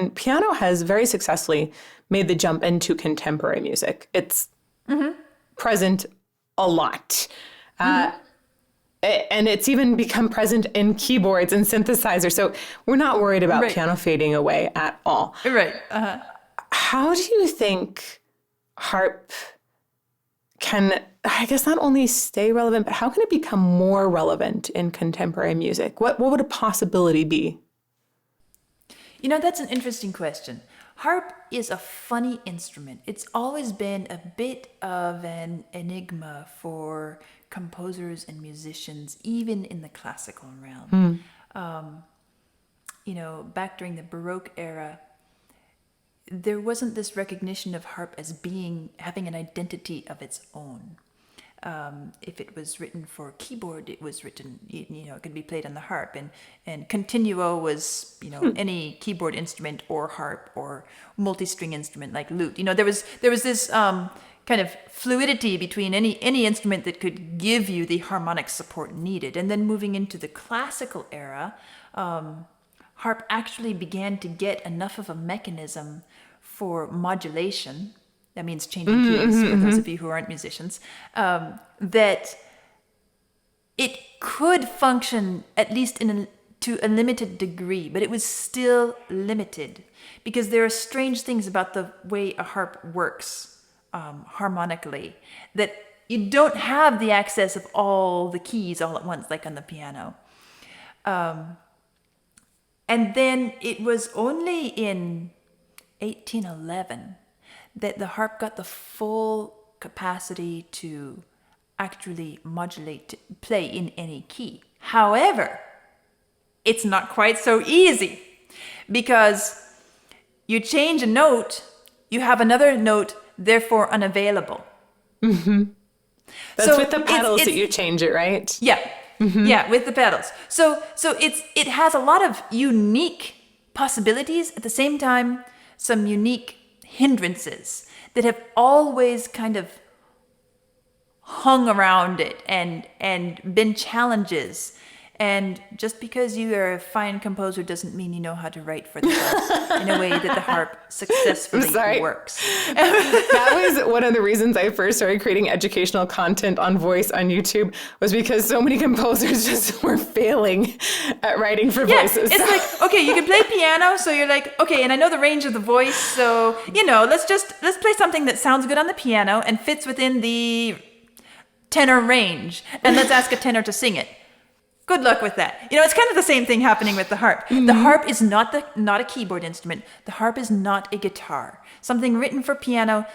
has very successfully made the jump into contemporary music. It's present a lot. And it's even become present in keyboards and synthesizers. So we're not worried about piano fading away at all. Right. How do you think harp can, I guess, not only stay relevant, but how can it become more relevant in contemporary music? What would a possibility be? That's an interesting question. Harp is a funny instrument. It's always been a bit of an enigma for composers and musicians, even in the classical realm. Back during the Baroque era, there wasn't this recognition of harp as having an identity of its own. If it was written for keyboard, it was written, it could be played on the harp. And continuo was, any keyboard instrument or harp or multi-string instrument like lute. There was this kind of fluidity between any instrument that could give you the harmonic support needed. And then moving into the classical era, harp actually began to get enough of a mechanism for modulation. That means changing keys for those of you who aren't musicians, that it could function at least to a limited degree, but it was still limited because there are strange things about the way a harp works harmonically, that you don't have the access of all the keys all at once, like on the piano. And then it was only in 1811 that the harp got the full capacity to actually modulate, to play in any key. However, it's not quite so easy because you change a note, you have another note, therefore unavailable. That's with the pedals that you change it, right? Yeah. Yeah, with the pedals. So it has a lot of unique possibilities, at the same time some unique hindrances that have always kind of hung around it and been challenges. And just because you are a fine composer doesn't mean you know how to write for the harp in a way that the harp successfully works. That was one of the reasons I first started creating educational content on voice on YouTube, was because so many composers just were failing at writing for voices. It's like, okay, you can play piano, so you're like, okay, and I know the range of the voice, so, let's play something that sounds good on the piano and fits within the tenor range, and let's ask a tenor to sing it. Good luck with that. It's kind of the same thing happening with the harp. The harp is not a keyboard instrument. The harp is not a guitar. Something written for piano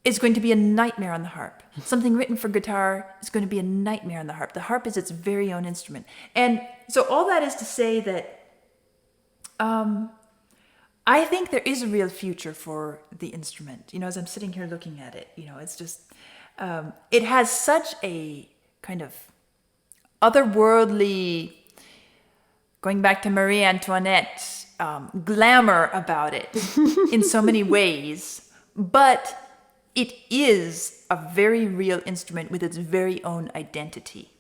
is going to be a nightmare on the harp. Something written for guitar is going to be a nightmare on the harp. The harp is its very own instrument. And so all that is to say that I think there is a real future for the instrument. As I'm sitting here looking at it, it's just, it has such a kind of otherworldly, going back to Marie Antoinette, glamour about it in so many ways. But it is a very real instrument with its very own identity.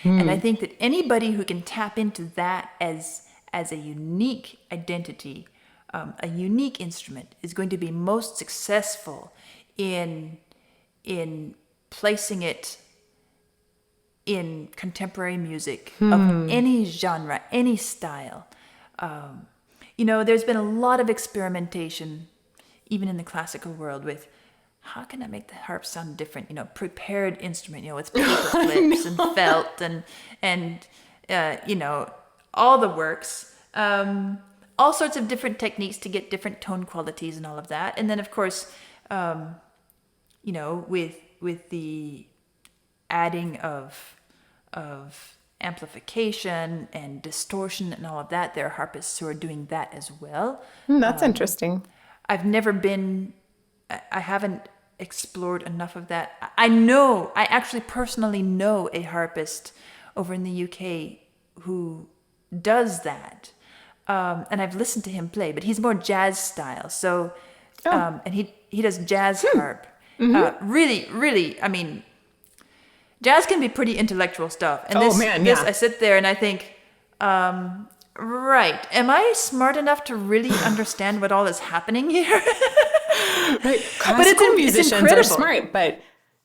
And I think that anybody who can tap into that as a unique identity, a unique instrument, is going to be most successful in placing it in contemporary music of any genre, any style. There's been a lot of experimentation, even in the classical world, with how can I make the harp sound different? Prepared instrument, with paper clips and felt and all the works. All sorts of different techniques to get different tone qualities and all of that. And then, of course, with the adding of amplification and distortion and all of that, there are harpists who are doing that as well. That's interesting. I haven't explored enough of that. I actually personally know a harpist over in the UK who does that. And I've listened to him play, but he's more jazz style. So, and he does jazz harp. Really, really, jazz can be pretty intellectual stuff. And I sit there and I think, right, am I smart enough to really understand what all is happening here? Right. Classical musicians are smart, but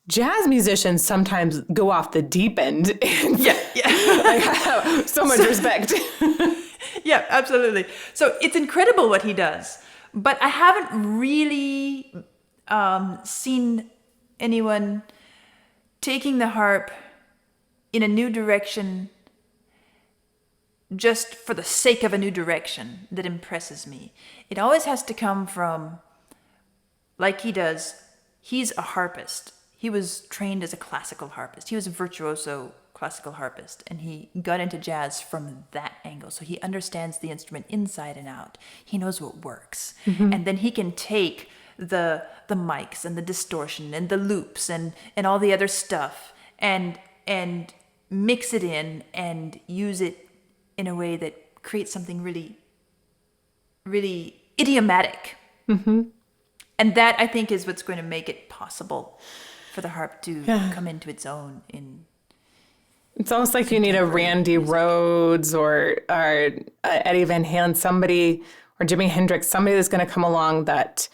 jazz musicians sometimes go off the deep end. Yeah. I have so much respect. Yeah, absolutely. So it's incredible what he does, but I haven't really seen anyone taking the harp in a new direction just for the sake of a new direction that impresses me. It always has to come from, like he does, he's a harpist. He was trained as a classical harpist. He was a virtuoso classical harpist, and he got into jazz from that angle. So he understands the instrument inside and out. He knows what works. And then he can take the mics and the distortion and the loops and all the other stuff and mix it in and use it in a way that creates something really, really idiomatic. And that, I think, is what's going to make it possible for the harp to come into its own in. It's almost like you need a Randy Rhoads or Eddie Van Halen, somebody, or Jimi Hendrix, somebody that's going to come along that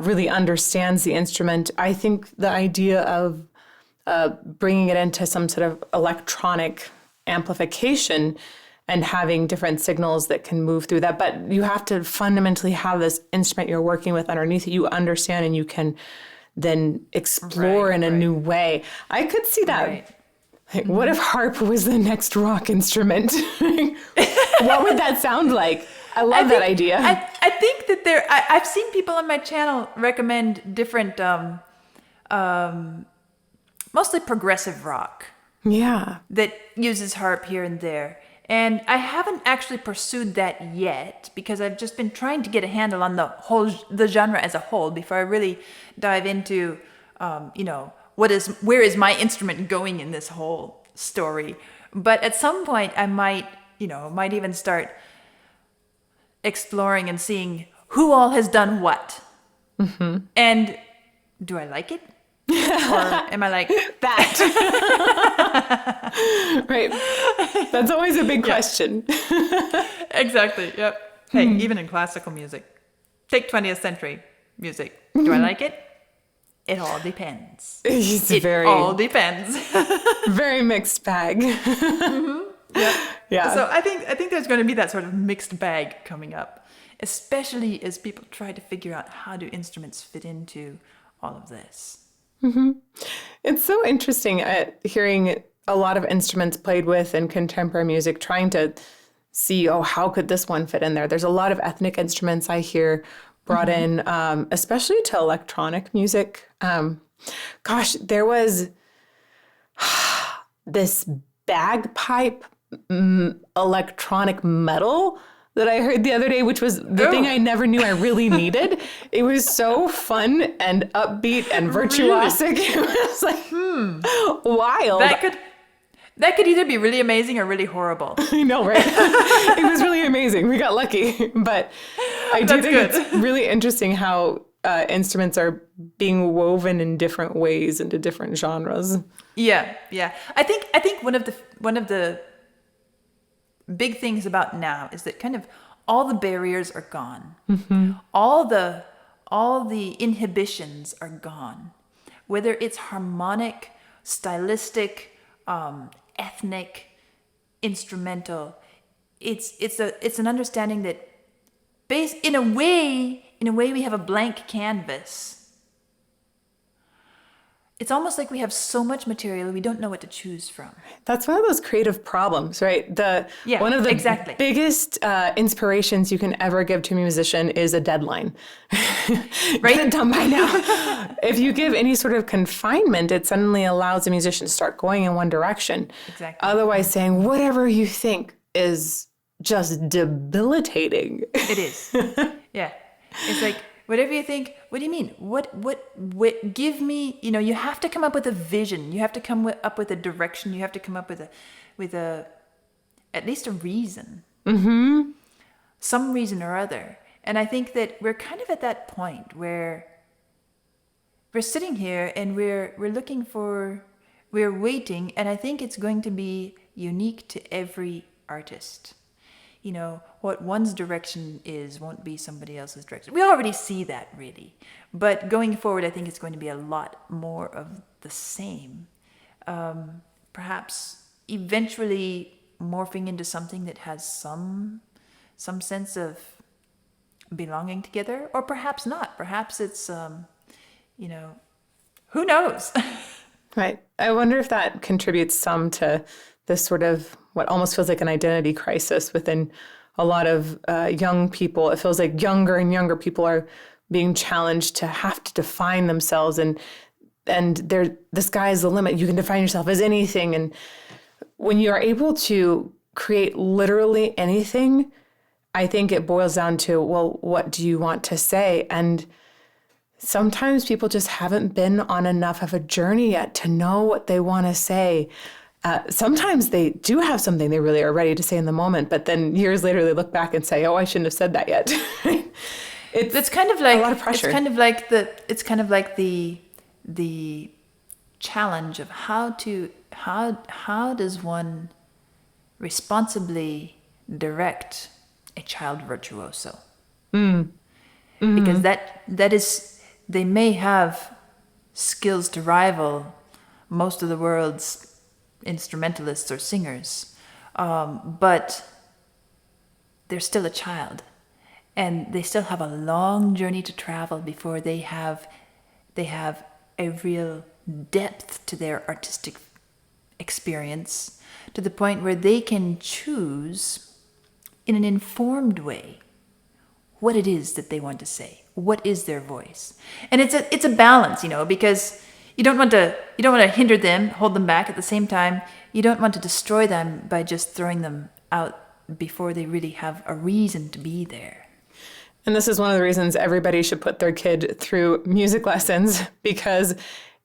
really understands the instrument. I think the idea of bringing it into some sort of electronic amplification and having different signals that can move through that, but you have to fundamentally have this instrument you're working with underneath it, you understand, and you can then explore in a new way. I could see that. Like, what if harp was the next rock instrument? What would that sound like? I love that idea. I think that I've seen people on my channel recommend different, mostly progressive rock. Yeah. That uses harp here and there. And I haven't actually pursued that yet because I've just been trying to get a handle on the genre as a whole before I really dive into, where is my instrument going in this whole story. But at some point I might even start exploring and seeing who all has done what. And do I like it? Or am I like that? Right. That's always a big question. Exactly. Yep. Hey, even in classical music, take 20th century music. Do I like it? It all depends. It all depends. Very mixed bag. Yeah. So I think there's going to be that sort of mixed bag coming up, especially as people try to figure out how do instruments fit into all of this. It's so interesting hearing a lot of instruments played with in contemporary music, trying to see, how could this one fit in there? There's a lot of ethnic instruments I hear brought in, especially to electronic music. There was this bagpipe electronic metal that I heard the other day, which was the thing I never knew I really needed. It was so fun and upbeat and virtuosic. Really? It was like wild. That could either be really amazing or really horrible. I know, right? It was really amazing. We got lucky. But I do think it's really interesting how instruments are being woven in different ways into different genres. Yeah. I think one of the big things about now is that kind of all the barriers are gone. Mm-hmm. All the inhibitions are gone. Whether it's harmonic, stylistic, ethnic, instrumental, it's an understanding that in a way we have a blank canvas. It's almost like we have so much material we don't know what to choose from. That's one of those creative problems, right? One of the biggest inspirations you can ever give to a musician is a deadline. Right? Get it done by now. If you give any sort of confinement, it suddenly allows a musician to start going in one direction. Exactly. Otherwise, saying whatever you think is just debilitating. It is. Yeah. It's like, whatever you think, what do you mean? What, give me, you have to come up with a vision. You have to come up with a direction. You have to come up with at least a reason. Mm-hmm. Some reason or other. And I think that we're kind of at that point where we're sitting here and we're waiting. And I think it's going to be unique to every artist. What one's direction is won't be somebody else's direction. We already see that, really. But going forward, I think it's going to be a lot more of the same. Perhaps eventually morphing into something that has some sense of belonging together, or perhaps not. Perhaps it's, who knows? Right. I wonder if that contributes some to this sort of what almost feels like an identity crisis within a lot of young people. It feels like younger and younger people are being challenged to have to define themselves, and the sky is the limit. You can define yourself as anything. And when you are able to create literally anything, I think it boils down to, well, what do you want to say? And sometimes people just haven't been on enough of a journey yet to know what they want to say. Sometimes they do have something they really are ready to say in the moment, but then years later they look back and say, "Oh, I shouldn't have said that yet." It's kind of like a lot of pressure. It's kind of like the challenge of how does one responsibly direct a child virtuoso? Mm-hmm. Because that is, they may have skills to rival most of the world's instrumentalists or singers, but they're still a child, and they still have a long journey to travel before they have a real depth to their artistic experience, to the point where they can choose in an informed way what it is that they want to say, what is their voice. And it's a balance, because you don't want to hinder them, hold them back. At the same time, you don't want to destroy them by just throwing them out before they really have a reason to be there. And this is one of the reasons everybody should put their kid through music lessons, because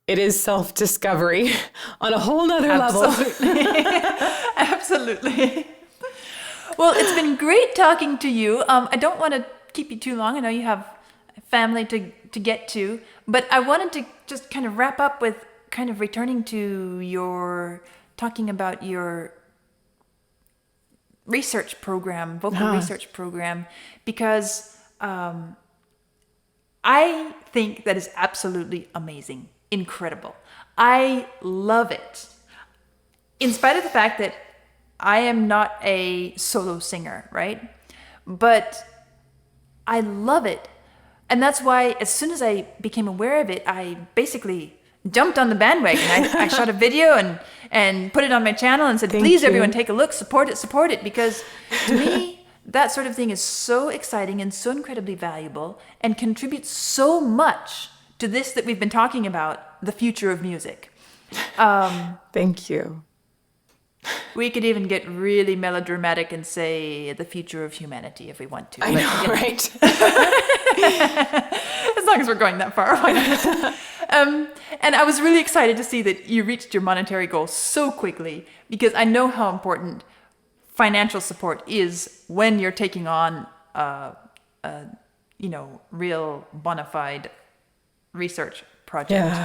it is self-discovery on a whole nother level. Absolutely. Well, it's been great talking to you. I don't want to keep you too long. I know you have family to get to, but I wanted to just kind of wrap up with kind of returning to talking about your research program, vocal research program, because I think that is absolutely amazing, incredible. I love it. In spite of the fact that I am not a solo singer, right? But I love it. And that's why as soon as I became aware of it, I basically jumped on the bandwagon. I shot a video and put it on my channel and said, please, everyone, take a look, support it. Because to me, that sort of thing is so exciting and so incredibly valuable and contributes so much to this that we've been talking about, the future of music. Thank you. We could even get really melodramatic and say the future of humanity if we want to. I know, right? As long as we're going that far. And I was really excited to see that you reached your monetary goal so quickly, because I know how important financial support is when you're taking on real bona fide research project.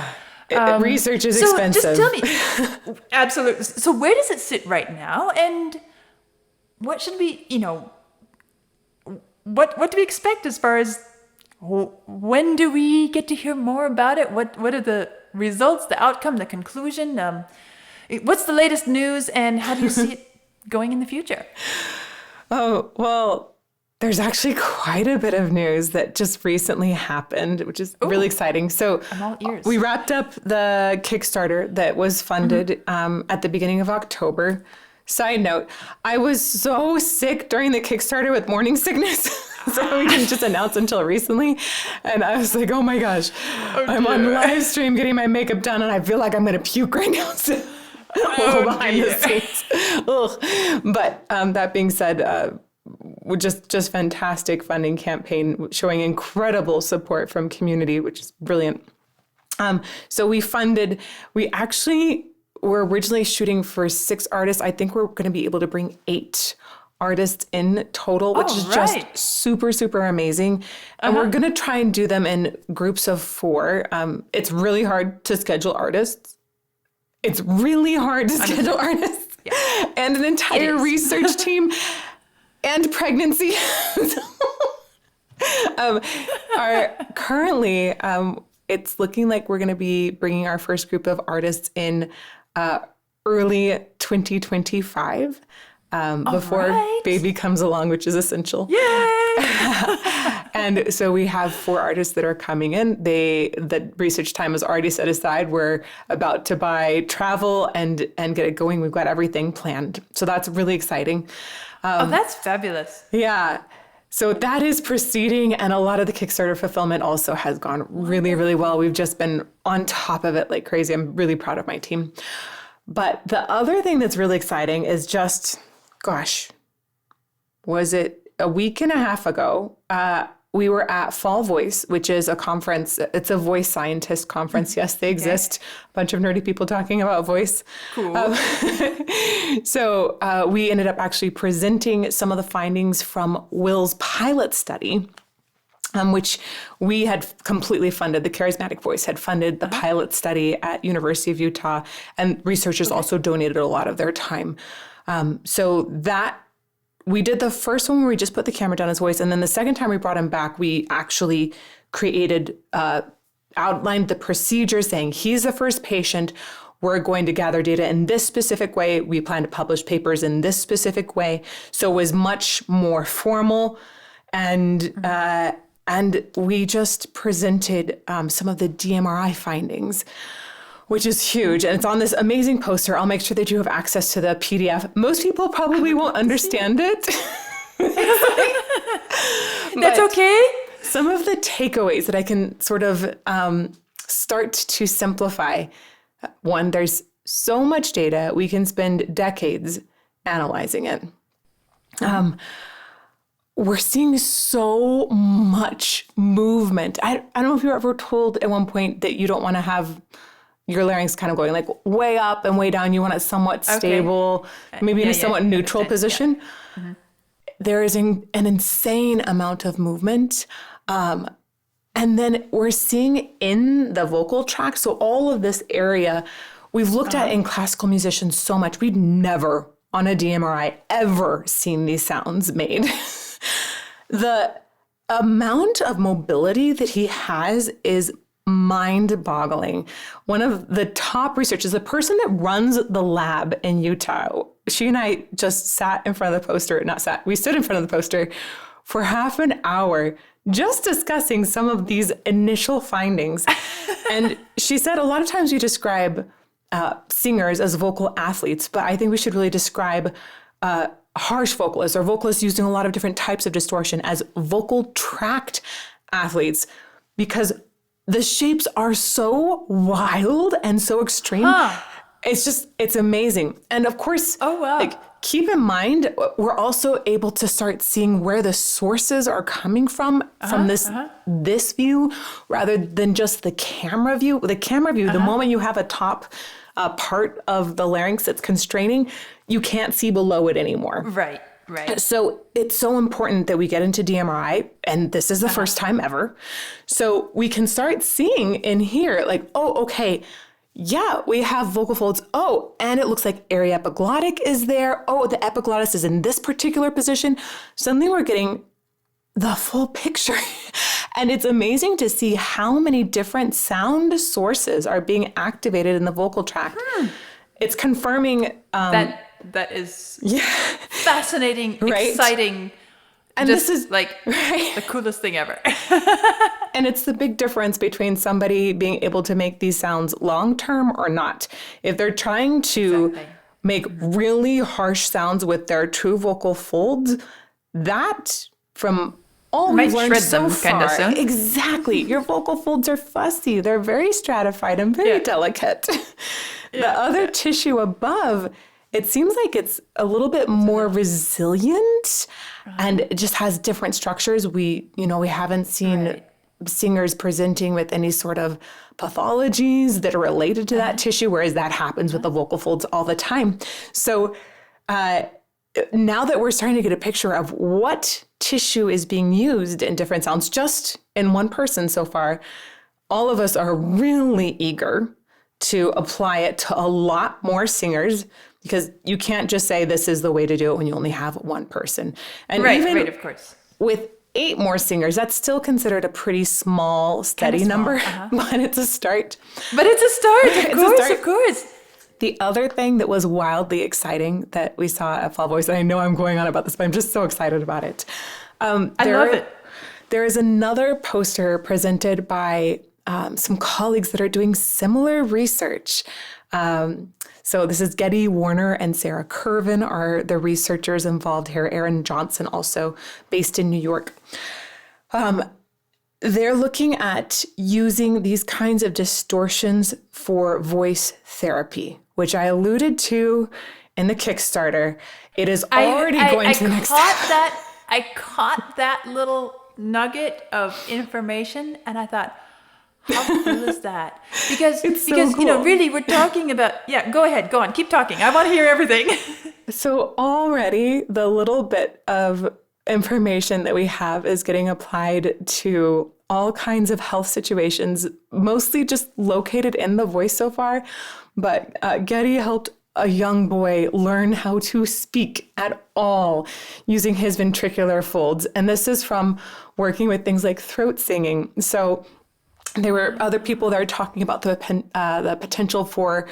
Yeah. Research is so expensive. Just tell me, absolutely. So where does it sit right now, and what should we, what do we expect as far as when do we get to hear more about it? What are the results, the outcome, the conclusion? What's the latest news, and how do you see it going in the future? Oh, well, there's actually quite a bit of news that just recently happened, which is really exciting. So I'm all ears. We wrapped up the Kickstarter that was funded at the beginning of October. Side note, I was so sick during the Kickstarter with morning sickness. So we didn't just announce until recently. And I was like, oh my gosh, I'm on live stream getting my makeup done and I feel like I'm going to puke right now. So behind the scenes. Ugh. But that being said, just fantastic funding campaign showing incredible support from community, which is brilliant. So we actually were originally shooting for 6 artists. I think we're going to be able to bring 8 artists in total, which is just super, super amazing. And we're going to try and do them in groups of 4. It's really hard to schedule artists. It's really hard to schedule artists and an entire research team and pregnancy. Currently, it's looking like we're going to be bringing our first group of artists in early 2025 before baby comes along, which is essential. Yay! And so we have 4 artists that are coming in. The research time is already set aside. We're about to buy travel and get it going. We've got everything planned. So that's really exciting. That's fabulous. Yeah. So that is proceeding, and a lot of the Kickstarter fulfillment also has gone really, really well. We've just been on top of it like crazy. I'm really proud of my team. But the other thing that's really exciting is just, was it a week and a half ago? We were at Fall Voice, which is a conference. It's a voice scientist conference. Yes, they exist. A bunch of nerdy people talking about voice. Cool. So we ended up actually presenting some of the findings from Will's pilot study, which we had completely funded. The Charismatic Voice had funded the pilot study at University of Utah, and researchers also donated a lot of their time. So that we did the first one where we just put the camera down his voice. And then the second time we brought him back, we actually outlined the procedure saying, he's the first patient. We're going to gather data in this specific way. We plan to publish papers in this specific way. So it was much more formal. And we just presented some of the DMRI findings, which is huge. And it's on this amazing poster. I'll make sure that you have access to the PDF. Most people probably won't understand it. That's okay. Some of the takeaways that I can sort of start to simplify. One, there's so much data. We can spend decades analyzing it. We're seeing so much movement. I don't know if you were ever told at one point that you don't want to have your larynx kind of going like way up and way down. You want it somewhat stable, maybe in a somewhat neutral position. Yeah. Mm-hmm. There is an insane amount of movement. And then we're seeing in the vocal tract, so all of this area, we've looked at in classical musicians so much. We'd never on a DMRI ever seen these sounds made. The amount of mobility that he has is mind-boggling. One of the top researchers, the person that runs the lab in Utah, she and I just sat in front of the poster, we stood in front of the poster for half an hour just discussing some of these initial findings. And she said a lot of times we describe singers as vocal athletes, but I think we should really describe harsh vocalists or vocalists using a lot of different types of distortion as vocal tract athletes, because the shapes are so wild and so extreme. It's amazing. And of course, keep in mind, we're also able to start seeing where the sources are coming from this view, rather than just the camera view. The camera view, the moment you have a top part of the larynx that's constraining, you can't see below it anymore. Right. Right. So it's so important that we get into DMRI, and this is the first time ever. So we can start seeing in here, like, oh, okay, yeah, we have vocal folds. Oh, and it looks like area epiglottic is there. Oh, the epiglottis is in this particular position. Suddenly we're getting the full picture. And it's amazing to see how many different sound sources are being activated in the vocal tract. It's confirming that is fascinating, right? Exciting, and just this is like right? the coolest thing ever. And it's the big difference between somebody being able to make these sounds long-term or not. If they're trying to make really harsh sounds with their true vocal folds, that from all we've learned so far, exactly, your vocal folds are fussy. They're very stratified and very delicate. The other tissue above, it seems like it's a little bit more resilient and it just has different structures. We haven't seen singers presenting with any sort of pathologies that are related to that tissue, whereas that happens with the vocal folds all the time. So now that we're starting to get a picture of what tissue is being used in different sounds, just in one person so far, all of us are really eager to apply it to a lot more singers, because you can't just say this is the way to do it when you only have one person. And even of course. with 8 more singers, that's still considered a pretty small, steady number, but it's a start. But it's a start, of course. The other thing that was wildly exciting that we saw at Fall Voice, and I know I'm going on about this, but I'm just so excited about it. I love it. There is another poster presented by some colleagues that are doing similar research. So this is Getty Warner and Sarah Curvin are the researchers involved here. Aaron Johnson, also based in New York. They're looking at using these kinds of distortions for voice therapy, which I alluded to in the Kickstarter. It is already going to the next step. I caught that little nugget of information and I thought, how cool is that? Because cool. Really we're talking about, go ahead, go on, keep talking. I want to hear everything. So already the little bit of information that we have is getting applied to all kinds of health situations, mostly just located in the voice so far. But Getty helped a young boy learn how to speak at all using his ventricular folds. And this is from working with things like throat singing. So there were other people that are talking about the potential for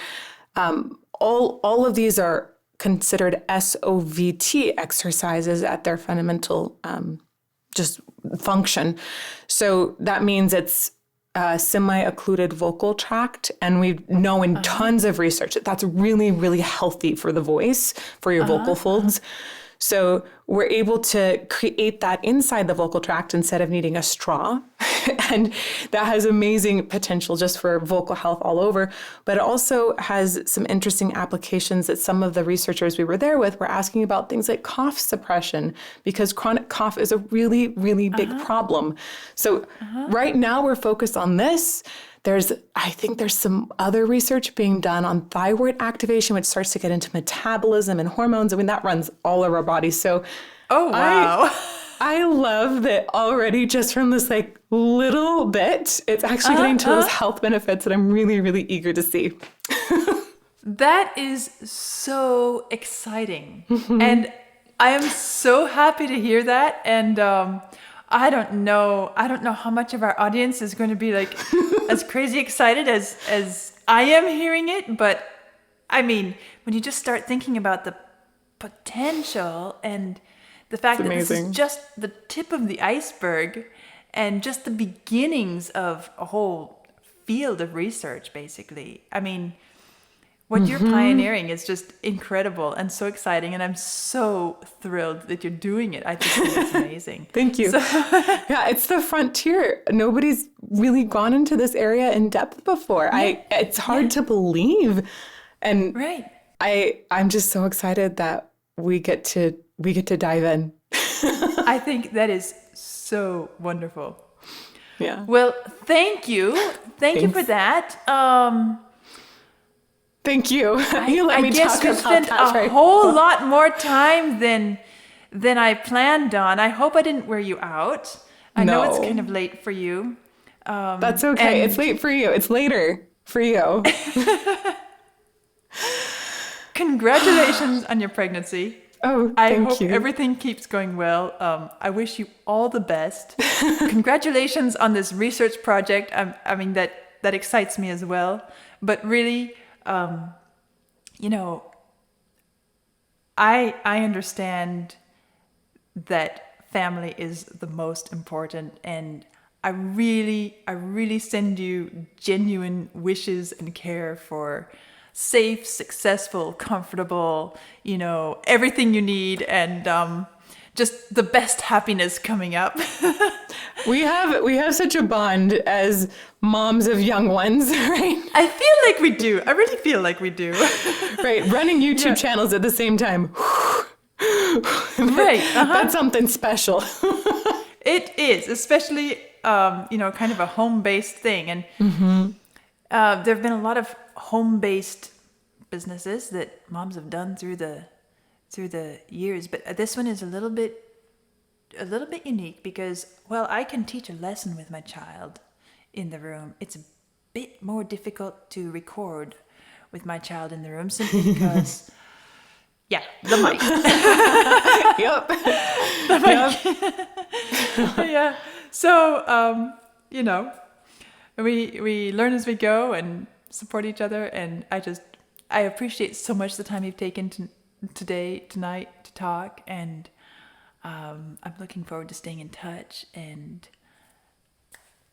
all of these are considered SOVT exercises at their fundamental just function. So that means it's semi-occluded vocal tract, and we know in tons of research that that's really, really healthy for the voice, for your vocal folds. So we're able to create that inside the vocal tract instead of needing a straw. And that has amazing potential just for vocal health all over. But it also has some interesting applications that some of the researchers we were there with were asking about, things like cough suppression, because chronic cough is a really, really big problem. So right now we're focused on this. I think there's some other research being done on thyroid activation, which starts to get into metabolism and hormones. I mean, that runs all of our bodies. So I love that already, just from this like little bit, it's actually getting to those health benefits that I'm really, really eager to see. That is so exciting. And I am so happy to hear that. And I don't know how much of our audience is going to be like as crazy excited as I am hearing it. But I mean, when you just start thinking about the potential and the fact that this is just the tip of the iceberg and just the beginnings of a whole field of research, basically. I mean, what you're pioneering is just incredible and so exciting. And I'm so thrilled that you're doing it. I think it's amazing. Thank you. Yeah, it's the frontier. Nobody's really gone into this area in depth before. It's hard to believe. And I'm just so excited that we get to dive in. I think that is so wonderful. Yeah. Well, thank you. Thanks you for that. Thank you. You let me I guess talk we about spent that a whole lot more time than than I planned on. I hope I didn't wear you out. I know it's No. kind of late for you. That's okay. and- It's late for you. It's later for you. Congratulations on your pregnancy. Oh, I thank hope you. everything keeps going well. I wish you all the best. Congratulations on this research project. I mean, that excites me as well. But really, you know, I understand that family is the most important, and I really send you genuine wishes and care for safe, successful, comfortable, you know, everything you need, and just the best happiness coming up. We have such a bond as moms of young ones, right? I feel like we do. I really feel like we do. Right, running YouTube Yeah. channels at the same time. Right. That's something special. It is, especially, you know, kind of a home-based thing. And there have been a lot of home-based businesses that moms have done through the years. But this one is a little bit unique because, well, I can teach a lesson with my child in the room. It's a bit more difficult to record with my child in the room simply because, yeah, the mic. Yep. Yeah. So, you know, we learn as we go and support each other. And I appreciate so much the time you've taken tonight to talk. And I'm looking forward to staying in touch. And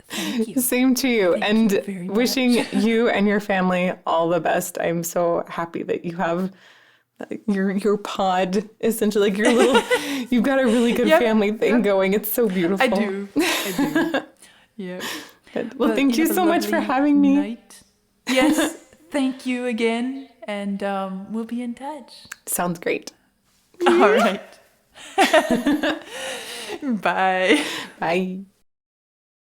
thank you. Same to you. Thank and you very wishing much. you and your family all the best. I'm so happy that you have your pod, essentially, like your little, you've got a really good Yep, family thing yep. going. It's so beautiful. I do. Yeah. Good. Well, thank you have a so much for lovely having me. night. Yes. Thank you again. And we'll be in touch. Sounds great. All right. Bye. Bye.